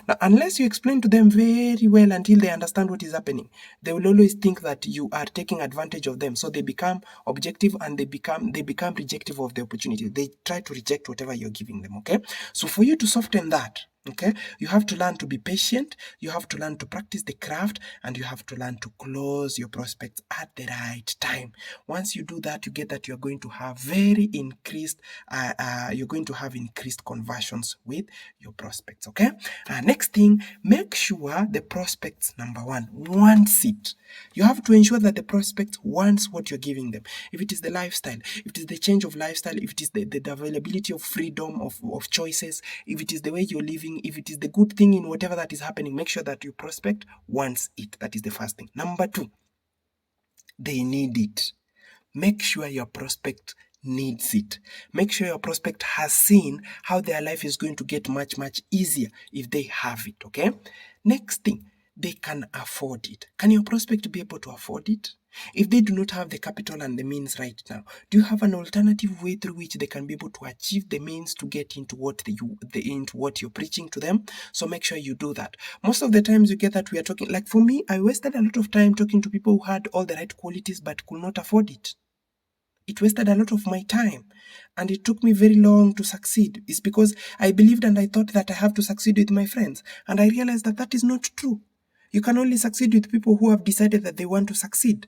Now, unless you explain to them very well until they understand what is happening, they will always think that you are taking advantage of them. So they become objective and they become rejective of the opportunity. They try to reject whatever you're giving them, okay? So for you to soften that, okay, you have to learn to be patient, you have to learn to practice the craft, and you have to learn to close your prospects at the right time. Once you do that, you get that you're going to have increased conversions with your prospects, okay? Next thing, make sure the prospects, number 1, wants it. You have to ensure that the prospect wants what you're giving them. If it is the lifestyle, if it is the change of lifestyle, if it is the availability of freedom of choices, if it is the way you're living, if it is the good thing in whatever that is happening, make sure that your prospect wants it. That is the first thing. Number 2, they need it. Make sure your prospect needs it. Make sure your prospect has seen how their life is going to get much, much easier if they have it, okay? Next thing, they can afford it. Can your prospect be able to afford it? If they do not have the capital and the means right now, do you have an alternative way through which they can be able to achieve the means to get into what you're preaching to them? So make sure you do that. Most of the times you get that we are talking, like for me, I wasted a lot of time talking to people who had all the right qualities but could not afford it. It wasted a lot of my time, and it took me very long to succeed. It's because I believed and I thought that I have to succeed with my friends, and I realized that that is not true. You can only succeed with people who have decided that they want to succeed.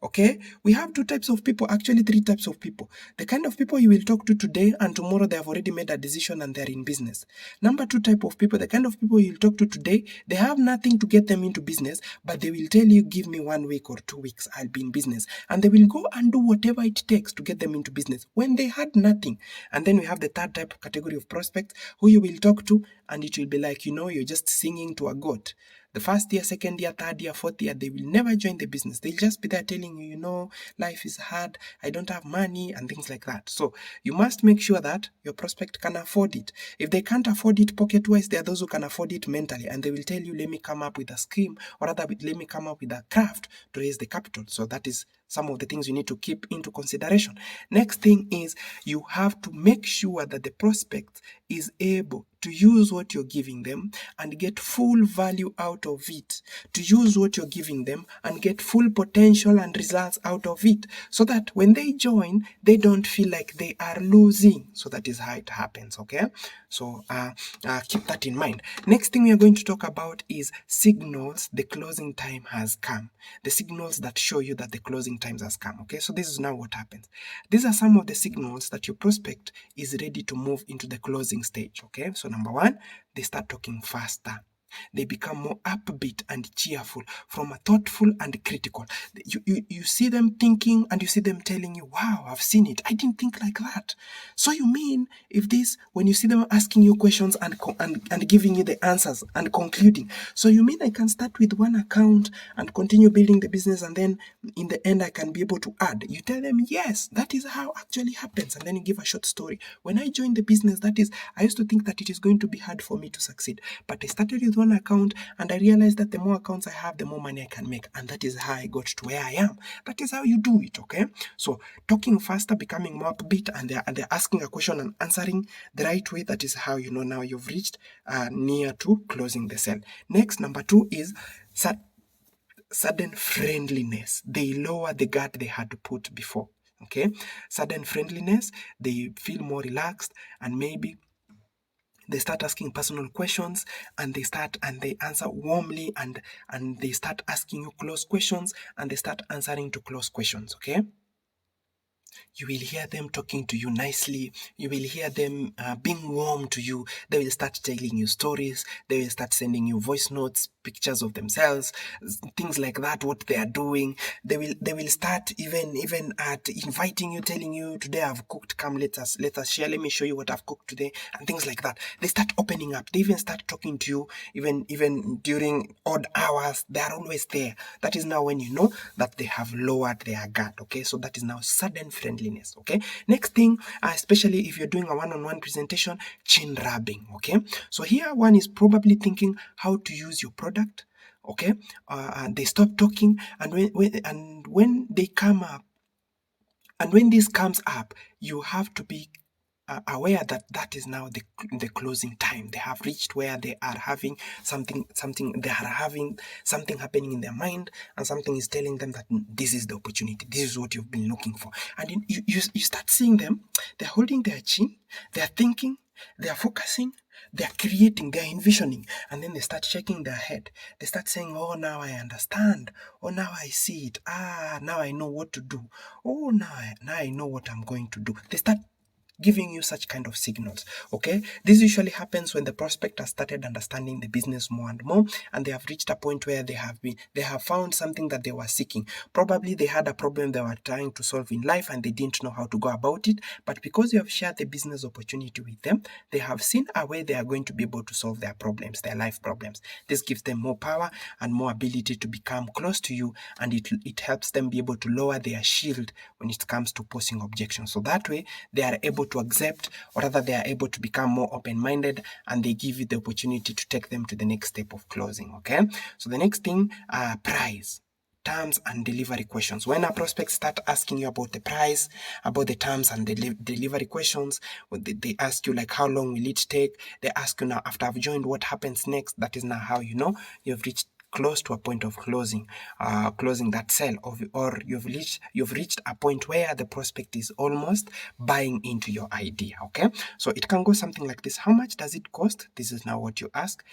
Okay, we have 2 types of people, actually 3 types of people. The kind of people you will talk to today and tomorrow they have already made a decision and they're in business. Number 2 type of people, the kind of people you'll talk to today, they have nothing to get them into business, but they will tell you, give me 1 week or 2 weeks, I'll be in business. And they will go and do whatever it takes to get them into business when they had nothing. And then we have the 3rd type of category of prospects who you will talk to and it will be like, you're just singing to a goat. The first year, second year, third year, fourth year, they will never join the business. They'll just be there telling you, life is hard, I don't have money, and things like that. So you must make sure that your prospect can afford it. If they can't afford it pocket-wise, there are those who can afford it mentally, and they will tell you, let me come up with a scheme, or rather, let me come up with a craft to raise the capital. So that is some of the things you need to keep into consideration. Next thing is you have to make sure that the prospect is able to use what you're giving them and get full value out of it, to use what you're giving them and get full potential and results out of it, so that when they join, they don't feel like they are losing. So that is how it happens, okay? So keep that in mind. Next thing we are going to talk about is signals the closing time has come. The signals that show you that the closing times has come, okay? So this is now what happens. These are some of the signals that your prospect is ready to move into the closing stage, okay? So number 1, they start talking faster. They become more upbeat and cheerful, from a thoughtful and critical. You see them thinking, and you see them telling you, wow, I've seen it. I didn't think like that. So you mean, if this, when you see them asking you questions and giving you the answers and concluding, so you mean I can start with one account and continue building the business, and then in the end I can be able to add? You tell them, yes, that is how actually happens. And then you give a short story. When I joined the business, I used to think that it is going to be hard for me to succeed. But I started with one account, and I realized that the more accounts I have, the more money I can make. And that is how I got to where I am. That is how you do it, okay? So talking faster, becoming more upbeat, and they're asking a question and answering the right way. That is how you know now you've reached near to closing the sale. Next, number 2 is sudden friendliness. They lower the guard they had to put before. Okay, sudden friendliness, they feel more relaxed, and maybe they start asking personal questions, and they answer warmly, and they start asking you close questions, and they start answering to close questions. Okay, you will hear them talking to you nicely. You will hear them being warm to you. They will start telling you stories. They will start sending you voice notes, pictures of themselves, things like that, what they are doing. They will start even at inviting you, telling you, today I've cooked, come let us share, let me show you what I've cooked today, and things like that. They start opening up. They even start talking to you even during odd hours. They are always there. That is now when you know that they have lowered their guard. Okay, so that is now sudden friendliness. Okay, next thing, especially if you're doing a one-on-one presentation, chin rubbing. Okay, so here one is probably thinking how to use your product. Okay, and they stop talking, and when they come up, and when this comes up, you have to be aware that is now the closing time. They have reached where they are having something they are having something happening in their mind, and something is telling them that this is the opportunity, this is what you've been looking for. And you start seeing them, they're holding their chin, they're thinking, they're focusing, they're creating, they're envisioning, and then they start shaking their head. They start saying, oh, now I understand. Oh, now I see it. Now I know what to do. Oh, now I know what I'm going to do. They start giving you such kind of signals. Okay, this usually happens when the prospect has started understanding the business more and more, and they have reached a point where they have found something that they were seeking. Probably they had a problem they were trying to solve in life, and they didn't know how to go about it. But because you have shared the business opportunity with them, they have seen a way they are going to be able to solve their problems, their life problems. This gives them more power and more ability to become close to you, and it helps them be able to lower their shield when it comes to posing objections. So that way they are able to accept, or rather they are able to become more open-minded, and they give you the opportunity to take them to the next step of closing. Okay, so the next thing, price, terms and delivery questions. When a prospect start asking you about the price, about the terms and delivery questions, they ask you like, how long will it take? They ask you, now after I've joined, what happens next? That is now how you know you've reached close to a point of closing that sale, or you've reached a point where the prospect is almost buying into your idea. Okay, so it can go something like this: how much does it cost? This is now what you ask.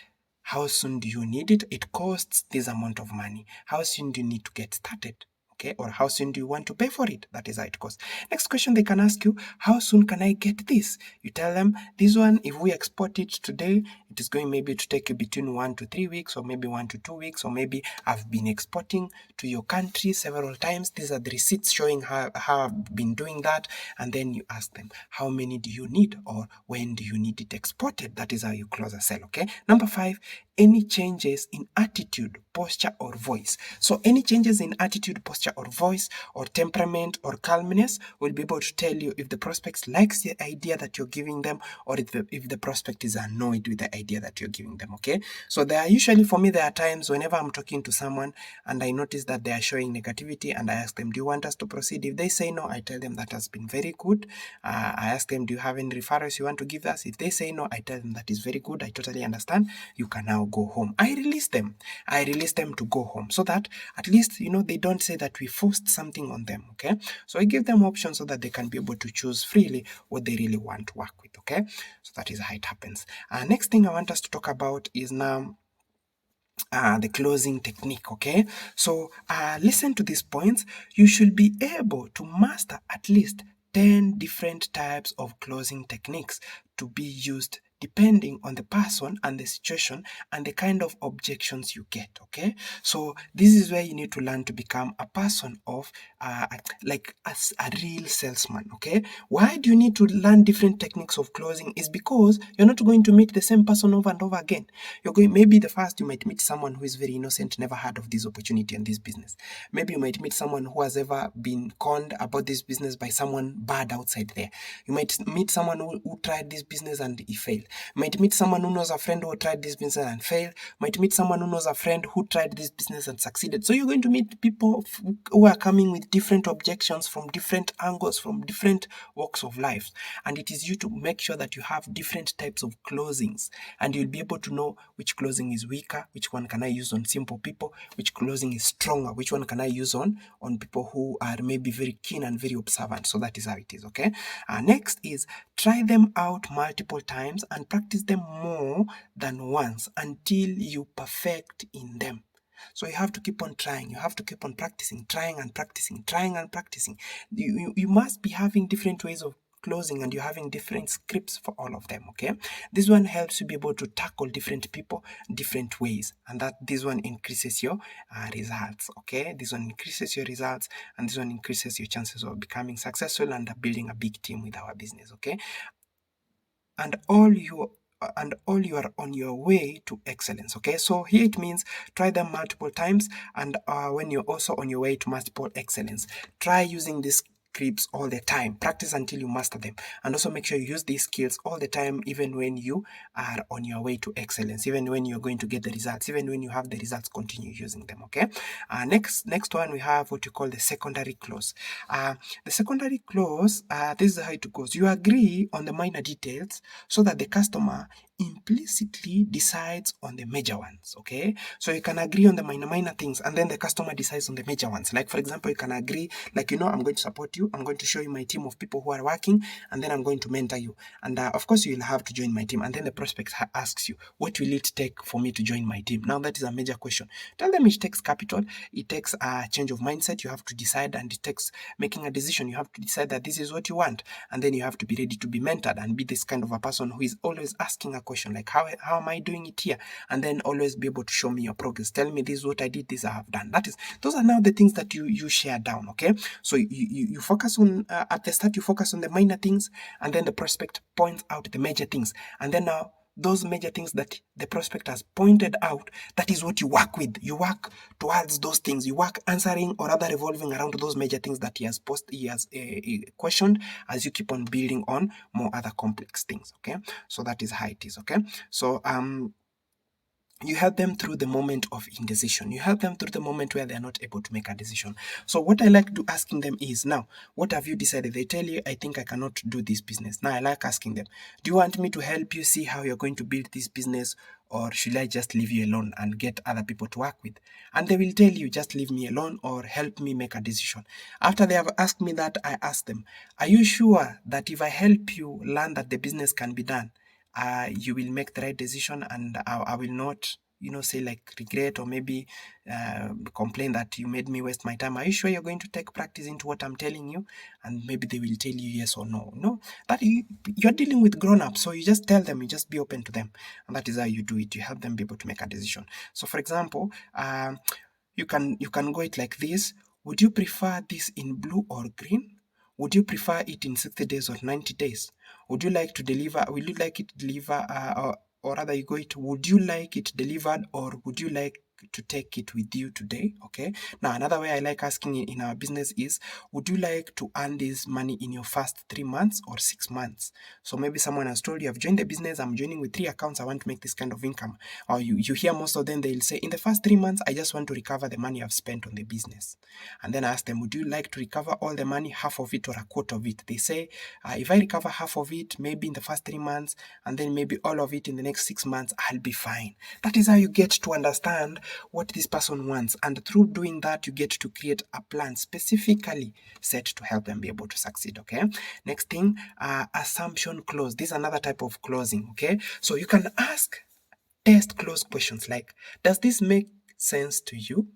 How soon do you need it? It costs this amount of money. How soon do you need to get started? Okay, or how soon do you want to pay for it? That is how it costs. Next question they can ask you, how soon can I get this? You tell them, this one, if we export it today, it is going maybe to take you between 1 to 3 weeks, or maybe 1 to 2 weeks, or maybe I've been exporting to your country several times. These are the receipts showing how I've been doing that. And then you ask them, how many do you need, or when do you need it exported? That is how you close a sale. Okay. Number 5, any changes in attitude, posture, or voice. So any changes in attitude, posture, or voice, or temperament, or calmness will be able to tell you if the prospect likes the idea that you're giving them, or if the prospect is annoyed with the idea that you're giving them. Okay, so there are times whenever I'm talking to someone and I notice that they are showing negativity, and I ask them, do you want us to proceed? If they say no, I tell them that has been very good. I ask them, do you have any referrals you want to give us? If they say no, I tell them that is very good, I totally understand, you can now go home. I release them to go home, so that at least they don't say that we forced something on them. Okay, so I give them options so that they can be able to choose freely what they really want to work with. Okay, so that is how it happens. Next thing I want us to talk about is now the closing technique. Okay, so listen to these points. You should be able to master at least 10 different types of closing techniques to be used depending on the person and the situation and the kind of objections you get. Okay, so this is where you need to learn to become a person of like as a real salesman. Okay, why do you need to learn different techniques of closing? Is because you're not going to meet the same person over and over again. You're going, maybe the first you might meet someone who is very innocent, never heard of this opportunity and this business. Maybe you might meet someone who has ever been conned about this business by someone bad outside there. You might meet someone who tried this business and he failed. You might meet someone who knows a friend who tried this business and failed. You might meet someone who knows a friend who tried this business and succeeded. So you're going to meet people who are coming with different objections from different angles, from different walks of life. And it is you to make sure that you have different types of closings, and you'll be able to know which closing is weaker, which one can I use on simple people, which closing is stronger, which one can I use on people who are maybe very keen and very observant. So that is how it is. Okay, next is try them out multiple times and practice them more than once until you perfect in them. So you have to keep on trying. You have to keep on practicing, trying and practicing, trying and practicing. You must be having different ways of closing, and you're having different scripts for all of them. Okay, this one helps you be able to tackle different people different ways, and that this one increases your results. Okay, this one increases your results, and this one increases your chances of becoming successful and building a big team with our business. Okay, and all you are on your way to excellence. Okay, so here it means try them multiple times, and when you're also on your way to multiple excellence, try using these scripts all the time. Practice until you master them, and also make sure you use these skills all the time, even when you are on your way to excellence, even when you're going to get the results, even when you have the results, continue using them. Okay, next one we have what you call the secondary clause. The secondary clause, this is how it goes. You agree on the minor details so that the customer implicitly decides on the major ones. Okay, so you can agree on the minor things, and then the customer decides on the major ones. Like, for example, you can agree, like, I'm going to support you, I'm going to show you my team of people who are working, and then I'm going to mentor you, and of course you'll have to join my team. And then the prospect asks you, what will it take for me to join my team? Now that is a major question. Tell them it takes capital, it takes a change of mindset, you have to decide, and it takes making a decision. You have to decide that this is what you want, and then you have to be ready to be mentored and be this kind of a person who is always asking a question like, how am I doing it here? And then always be able to show me your progress. Tell me, this is what I did, this I have done. Those are now the things that you share down. Okay, so you focus on at the start, you focus on the minor things, and then the prospect points out the major things, and then now those major things that the prospect has pointed out, that is what you work with. You work towards those things. You work answering or rather revolving around those major things that he has questioned, as you keep on building on more other complex things. Okay, so that is how it is. Okay, so you help them through the moment of indecision. You help them through the moment where they're not able to make a decision. So what I like to asking them is, now, what have you decided? They tell you, I think I cannot do this business. Now I like asking them, do you want me to help you see how you're going to build this business, or should I just leave you alone and get other people to work with? And they will tell you, just leave me alone or help me make a decision. After they have asked me that, I ask them, are you sure that if I help you learn that the business can be done, you will make the right decision, and I will not, say like regret or maybe complain that you made me waste my time? Are you sure you're going to take practice into what I'm telling you? And maybe they will tell you yes or no. That you're dealing with grown-ups, so you just tell them, you just be open to them, and that is how you do it. You help them be able to make a decision. So for example, you can go it like this. Would you prefer this in blue or green? Would you prefer it in 60 days or 90 days? Would you like it deliver, or rather you go it, would you like it delivered, or would you like to take it with you today? Okay. Now, another way I like asking in our business is, would you like to earn this money in your first 3 months or 6 months? So maybe someone has told you, I've joined the business, I'm joining with 3 accounts, I want to make this kind of income. Or you hear most of them, they'll say, in the first 3 months, I just want to recover the money I've spent on the business. And then I ask them, would you like to recover all the money, half of it or a quarter of it? They say, if I recover half of it, maybe in the first 3 months, and then maybe all of it in the next 6 months, I'll be fine. That is how you get to understand what this person wants. And through doing that, you get to create a plan specifically set to help them be able to succeed. Okay. Next thing, assumption clause. This is another type of closing. Okay. So you can ask test close questions like, does this make sense to you?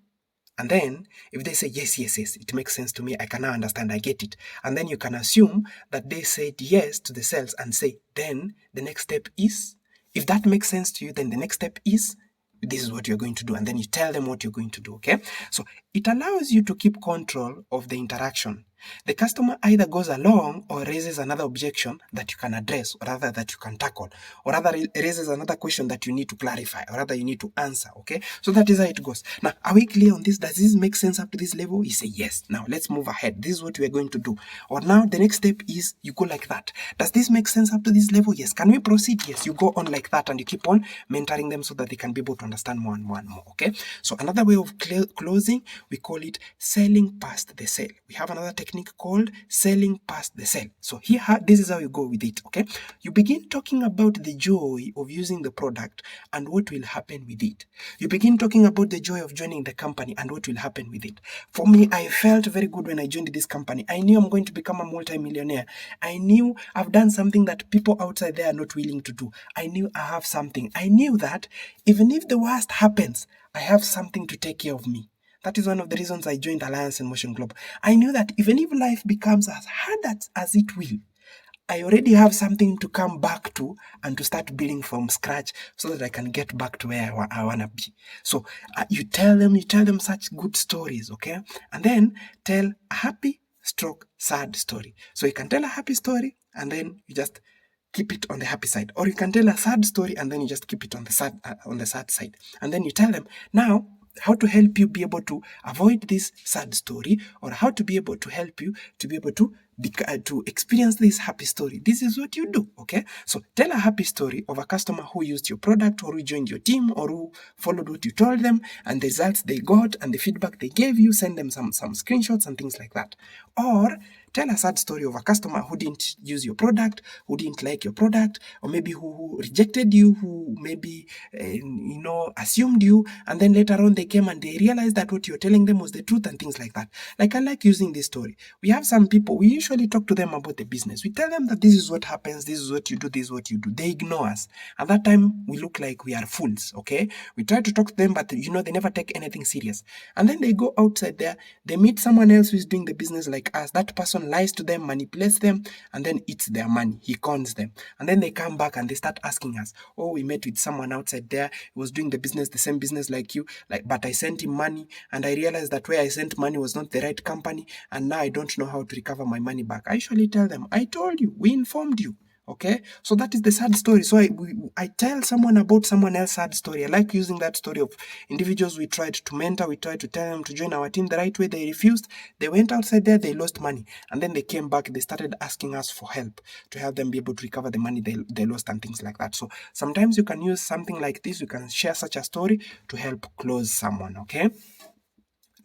And then if they say, yes, yes, yes, it makes sense to me, I can now understand, I get it. And then you can assume that they said yes to the sales and say, then the next step is, if that makes sense to you, then the next step is, this is what you're going to do. And then you tell them what you're going to do, okay? So it allows you to keep control of the interaction. The customer either goes along or raises another objection that you can address, or rather that you can tackle, or rather raises another question that you need to clarify, or rather you need to answer, okay? So that is how it goes. Now, are we clear on this? Does this make sense up to this level? You say, yes. Now, let's move ahead. This is what we are going to do. Or now, the next step is you go like that. Does this make sense up to this level? Yes. Can we proceed? Yes. You go on like that and you keep on mentoring them so that they can be able to understand more and more and more, okay? So another way of closing, we call it selling past the sale. We have another technique called selling past the sale. So here, this is how you go with it, okay? You begin talking about the joy of using the product and what will happen with it. You begin talking about the joy of joining the company and what will happen with it. For me, I felt very good when I joined this company. I knew I'm going to become a multi-millionaire. I knew I've done something that people outside there are not willing to do. I knew I have something. I knew that even if the worst happens, I have something to take care of me. That is one of the reasons I joined Alliance in Motion Global. I knew that even if life becomes as hard as it will, I already have something to come back to and to start building from scratch so that I can get back to where I want to be. So you tell them such good stories, okay? And then tell a happy stroke sad story. So you can tell a happy story and then you just keep it on the happy side, or you can tell a sad story and then you just keep it on the sad side. And then you tell them, now, how to help you be able to avoid this sad story, or how to be able to help you to be able to experience this happy story. This is what you do, okay? So tell a happy story of a customer who used your product, or who joined your team, or who followed what you told them, and the results they got, and the feedback they gave you. Send them some screenshots and things like that. Or tell a sad story of a customer who didn't use your product, who didn't like your product, or maybe who rejected you, who maybe assumed you, and then later on they came and they realized that what you're telling them was the truth and things like that. Like, I like using this story. We have some people, we usually talk to them about the business. We tell them that this is what happens, this is what you do, this is what you do. They ignore us. At that time, we look like we are fools, okay? We try to talk to them, but they never take anything serious. And then they go outside there, they meet someone else who is doing the business like us. That person lies to them, manipulates them, and then eats their money. He cons them. And then they come back and they start asking us, oh, we met with someone outside there, he was doing the business, the same business like you, but I sent him money, and I realized that where I sent money was not the right company, and now I don't know how to recover my money back. I usually tell them, I told you, we informed you. Okay, so that is the sad story. So I tell someone about someone else's sad story. I like using that story of individuals we tried to mentor. We tried to tell them to join our team the right way. They refused. They went outside there. They lost money. And then they came back. They started asking us for help to help them be able to recover the money they lost and things like that. So sometimes you can use something like this. You can share such a story to help close someone, okay?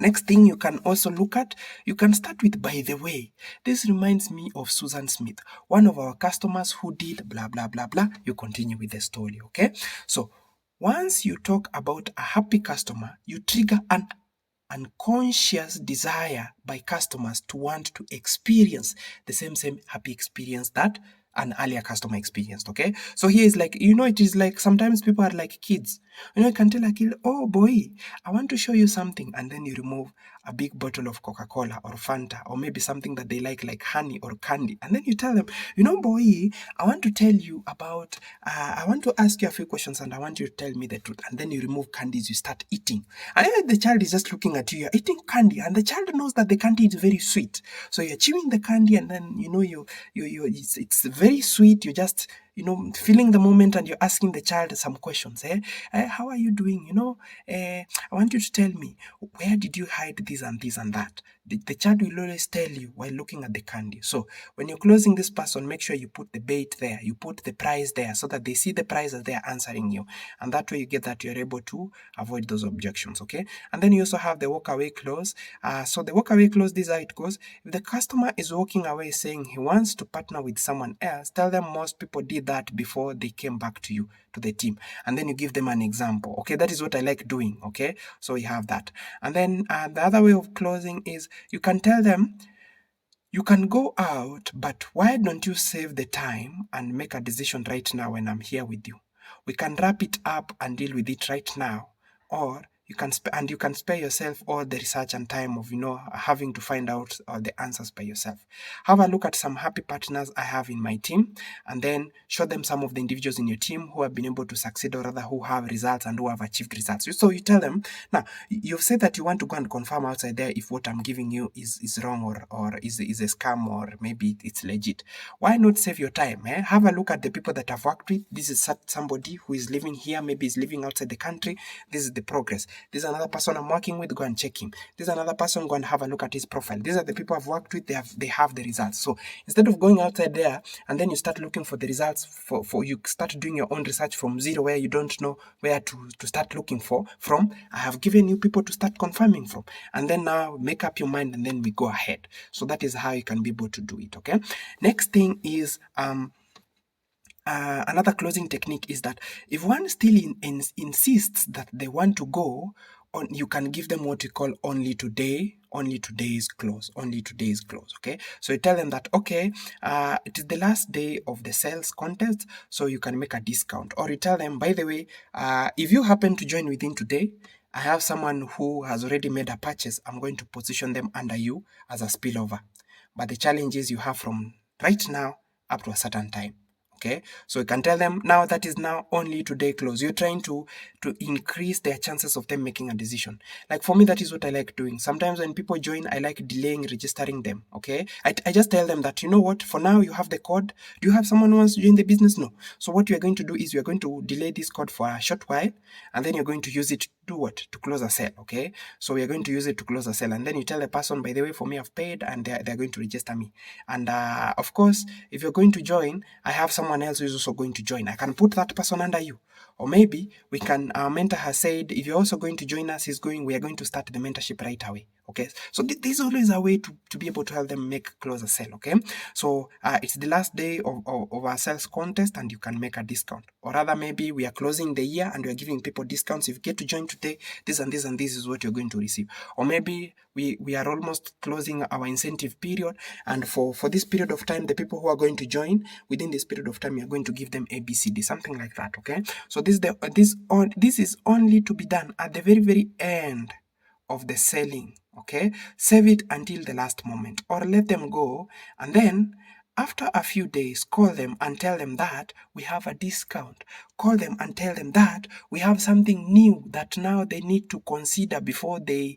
Next thing you can also look at, you can start with, by the way. This reminds me of Susan Smith, one of our customers who did blah, blah, blah, blah. You continue with the story, okay? So once you talk about a happy customer, you trigger an unconscious desire by customers to want to experience the same happy experience that an earlier customer experienced, okay? So here is like, it is like sometimes people are like kids. You can tell a kid, oh boy, I want to show you something, and then you remove a big bottle of Coca-Cola or Fanta, or maybe something that they like honey or candy, and then you tell them, boy, I want to tell you about, I want to ask you a few questions, and I want you to tell me the truth, and then you remove candies, you start eating, and then the child is just looking at you, you're eating candy, and the child knows that the candy is very sweet, so you're chewing the candy, and then, it's very sweet, you're just, feeling the moment, and you're asking the child some questions. How are you doing? I want you to tell me, where did you hide this and this and that? The child will always tell you while looking at the candy. So when you're closing this person, make sure you put the bait there, you put the prize there, so that they see the prize as they're answering you. And that way you get that you're able to avoid those objections, okay? And then you also have the walk away clause. So the walk away clause, this is how it goes. If the customer is walking away saying he wants to partner with someone else, tell them most people did that before they came back to you, to the team. And then you give them an example, okay? That is what I like doing, okay? So you have that. And then the other way of closing is you can tell them, you can go out, but why don't you save the time and make a decision right now when I'm here with you? We can wrap it up and deal with it right now. Or you can spare yourself all the research and time of having to find out the answers by yourself. Have a look at some happy partners I have in my team, and then show them some of the individuals in your team who have been able to succeed, or rather who have results and who have achieved results. So you tell them, now you've said that you want to go and confirm outside there if what I'm giving you is wrong, or is a scam, or maybe it's legit. Why not save your time? Have a look at the people that I've worked with. This is somebody who is living here, maybe is living outside the country. This is the progress. This is another person I'm working with, go and check him. This is another person, go and have a look at his profile. These are the people I've worked with, they have the results. So instead of going outside there and then you start looking for the results, for you start doing your own research from zero, where you don't know where to start looking from, I have given you people to start confirming from. And then now make up your mind and then we go ahead. So that is how you can be able to do it, okay? Next thing is another closing technique is that if one still insists that they want to go on, you can give them what we call only today's close, okay? So you tell them that, okay, it is the last day of the sales contest, so you can make a discount. Or you tell them, by the way, if you happen to join within today, I have someone who has already made a purchase. I'm going to position them under you as a spillover. But the challenge is you have from right now up to a certain time. Okay, so you can tell them now that is now only today close. You're trying to increase their chances of them making a decision. Like for me, that is what I like doing. Sometimes when people join, I like delaying registering them. Okay, I just tell them that, you know what, for now you have the code. Do you have someone who wants to join the business? No. So what we are going to do is we are going to delay this code for a short while, and then you're going to use it to do what? To close a sale. Okay, so we are going to use it to close a sale, and then you tell the person, by the way, for me, I've paid, and they're going to register me. And of course, if you're going to join, I have someone else who is also going to join. I can put that person under you. Or maybe we can, our mentor has said, if you're also going to join us, we are going to start the mentorship right away. Okay, so this is always a way to be able to help them close a sale. Okay, so it's the last day of our sales contest, and you can make a discount. Or rather, maybe we are closing the year and we are giving people discounts. If you get to join today, this and this and this is what you're going to receive. Or maybe we are almost closing our incentive period, and for this period of time, the people who are going to join within this period of time, you're going to give them ABCD, something like that. Okay, so this is only to be done at the very, very end of the selling. Okay, save it until the last moment, or let them go, and then after a few days, call them and tell them that we have a discount. Call them and tell them that we have something new that now they need to consider before they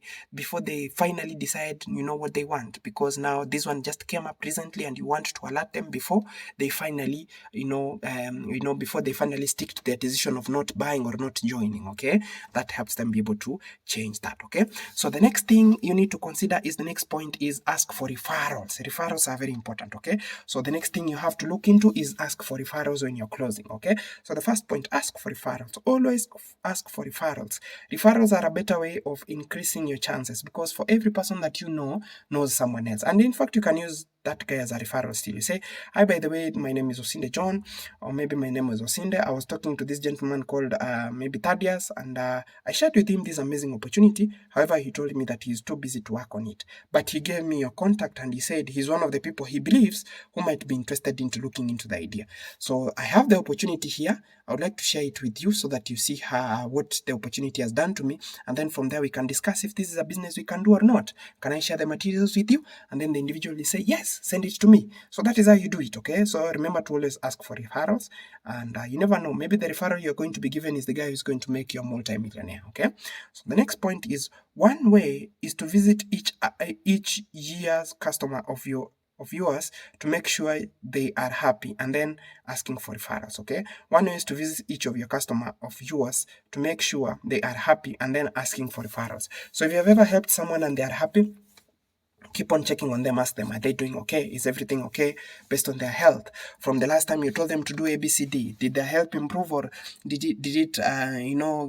finally decide, what they want. Because now this one just came up recently, and you want to alert them before they finally, before they finally stick to their decision of not buying or not joining. Okay, that helps them be able to change that. Okay, so the next thing you need to consider is the next point is ask for referrals. Referrals are very important. Okay. So the next thing you have to look into is ask for referrals when you're closing, okay? So the first point, ask for referrals. Always ask for referrals. Referrals are a better way of increasing your chances, because for every person that you know knows someone else. And in fact, you can use that guy as a referral still. You say, hi, by the way, my name is Osinde John, or maybe my name is Osinde. I was talking to this gentleman called maybe Thaddeus, and I shared with him this amazing opportunity. However, he told me that he's too busy to work on it. But he gave me your contact, and he said he's one of the people he believes who might be interested into looking into the idea. So I have the opportunity here. I would like to share it with you so that you see what the opportunity has done to me. And then from there, we can discuss if this is a business we can do or not. Can I share the materials with you? And then the individual will say, yes, send it to me. So that is how you do it, okay? So remember to always ask for referrals. And you never know, maybe the referral you're going to be given is the guy who's going to make you a multi-millionaire, okay? So the next point is, one way is to visit each year's customer of yours to make sure they are happy, and then asking for referrals. Okay, one way is to visit each of your customer of yours to make sure they are happy, and then asking for referrals. So if you have ever helped someone and they are happy, keep on checking on them. Ask them, are they doing okay? Is everything okay based on their health? From the last time you told them to do ABCD, did their health improve, or did it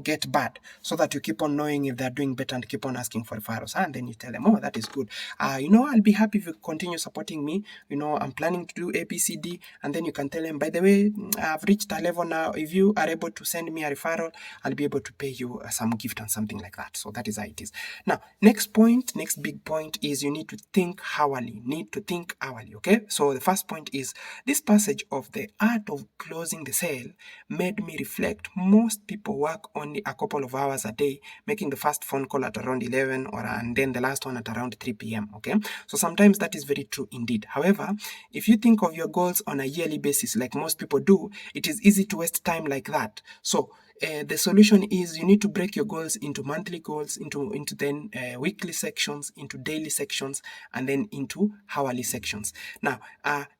get bad? So that you keep on knowing if they're doing better, and keep on asking for referrals. And then you tell them, oh, that is good. I'll be happy if you continue supporting me. I'm planning to do ABCD. And then you can tell them, by the way, I've reached a level now. If you are able to send me a referral, I'll be able to pay you some gift and something like that. So that is how it is. Now, next big point is you need need to think hourly, okay? So the first point is, this passage of the art of closing the sale made me reflect. Most people work only a couple of hours a day, making the first phone call at around 11 and then the last one at around 3 p.m. Okay, so sometimes that is very true indeed. However, if you think of your goals on a yearly basis like most people do, it is easy to waste time like that. So the solution is, you need to break your goals into monthly goals, into then weekly sections, into daily sections, and then into hourly sections. Now,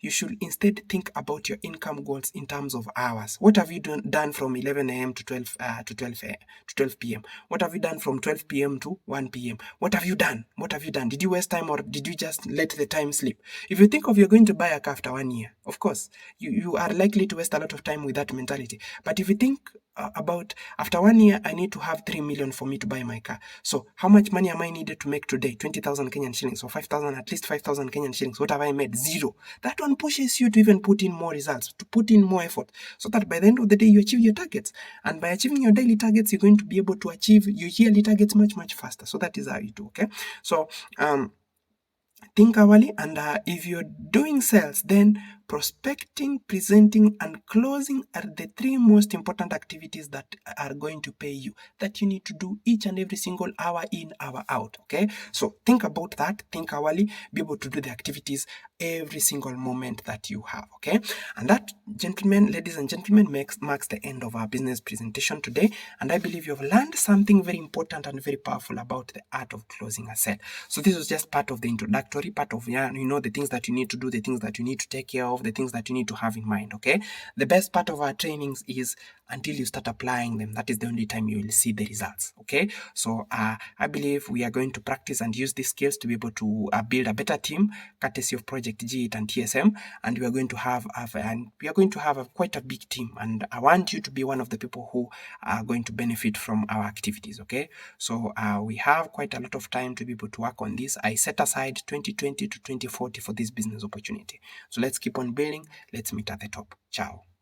you should instead think about your income goals in terms of hours. What have you done from 11 a.m. to 12 p.m.? What have you done from 12 p.m. to 1 p.m.? What have you done? Did you waste time, or did you just let the time slip? If you think of you're going to buy a car after 1 year, of course, you are likely to waste a lot of time with that mentality. But if you think about after 1 year, I need to have 3 million for me to buy my car. So how much money am I needed to make today? 20,000 Kenyan shillings, or 5,000, at least 5,000 Kenyan shillings. What have I made? Zero. That one pushes you to even put in more results, to put in more effort, so that by the end of the day, you achieve your targets. And by achieving your daily targets, you're going to be able to achieve your yearly targets much, much faster. So that is how you do, okay? So, think hourly, and if you're doing sales, then prospecting, presenting, and closing are the three most important activities that are going to pay you, that you need to do each and every single hour in, hour out, okay? So think about that, think hourly, be able to do the activities every single moment that you have, okay? And that, gentlemen, ladies and gentlemen, marks the end of our business presentation today, and I believe you've learned something very important and very powerful about the art of closing a sale. So this was just part of the introductory part of, the things that you need to do, the things that you need to take care of, the things that you need to have in mind, okay? The best part of our trainings is until you start applying them. That is the only time you will see the results, okay? So I believe we are going to practice and use these skills to be able to build a better team, courtesy of Project G8 and TSM, and we are going to have quite a big team, and I want you to be one of the people who are going to benefit from our activities, okay? So we have quite a lot of time to be able to work on this. I set aside 2020 to 2040 for this business opportunity. So let's keep on building. Let's meet at the top. Ciao.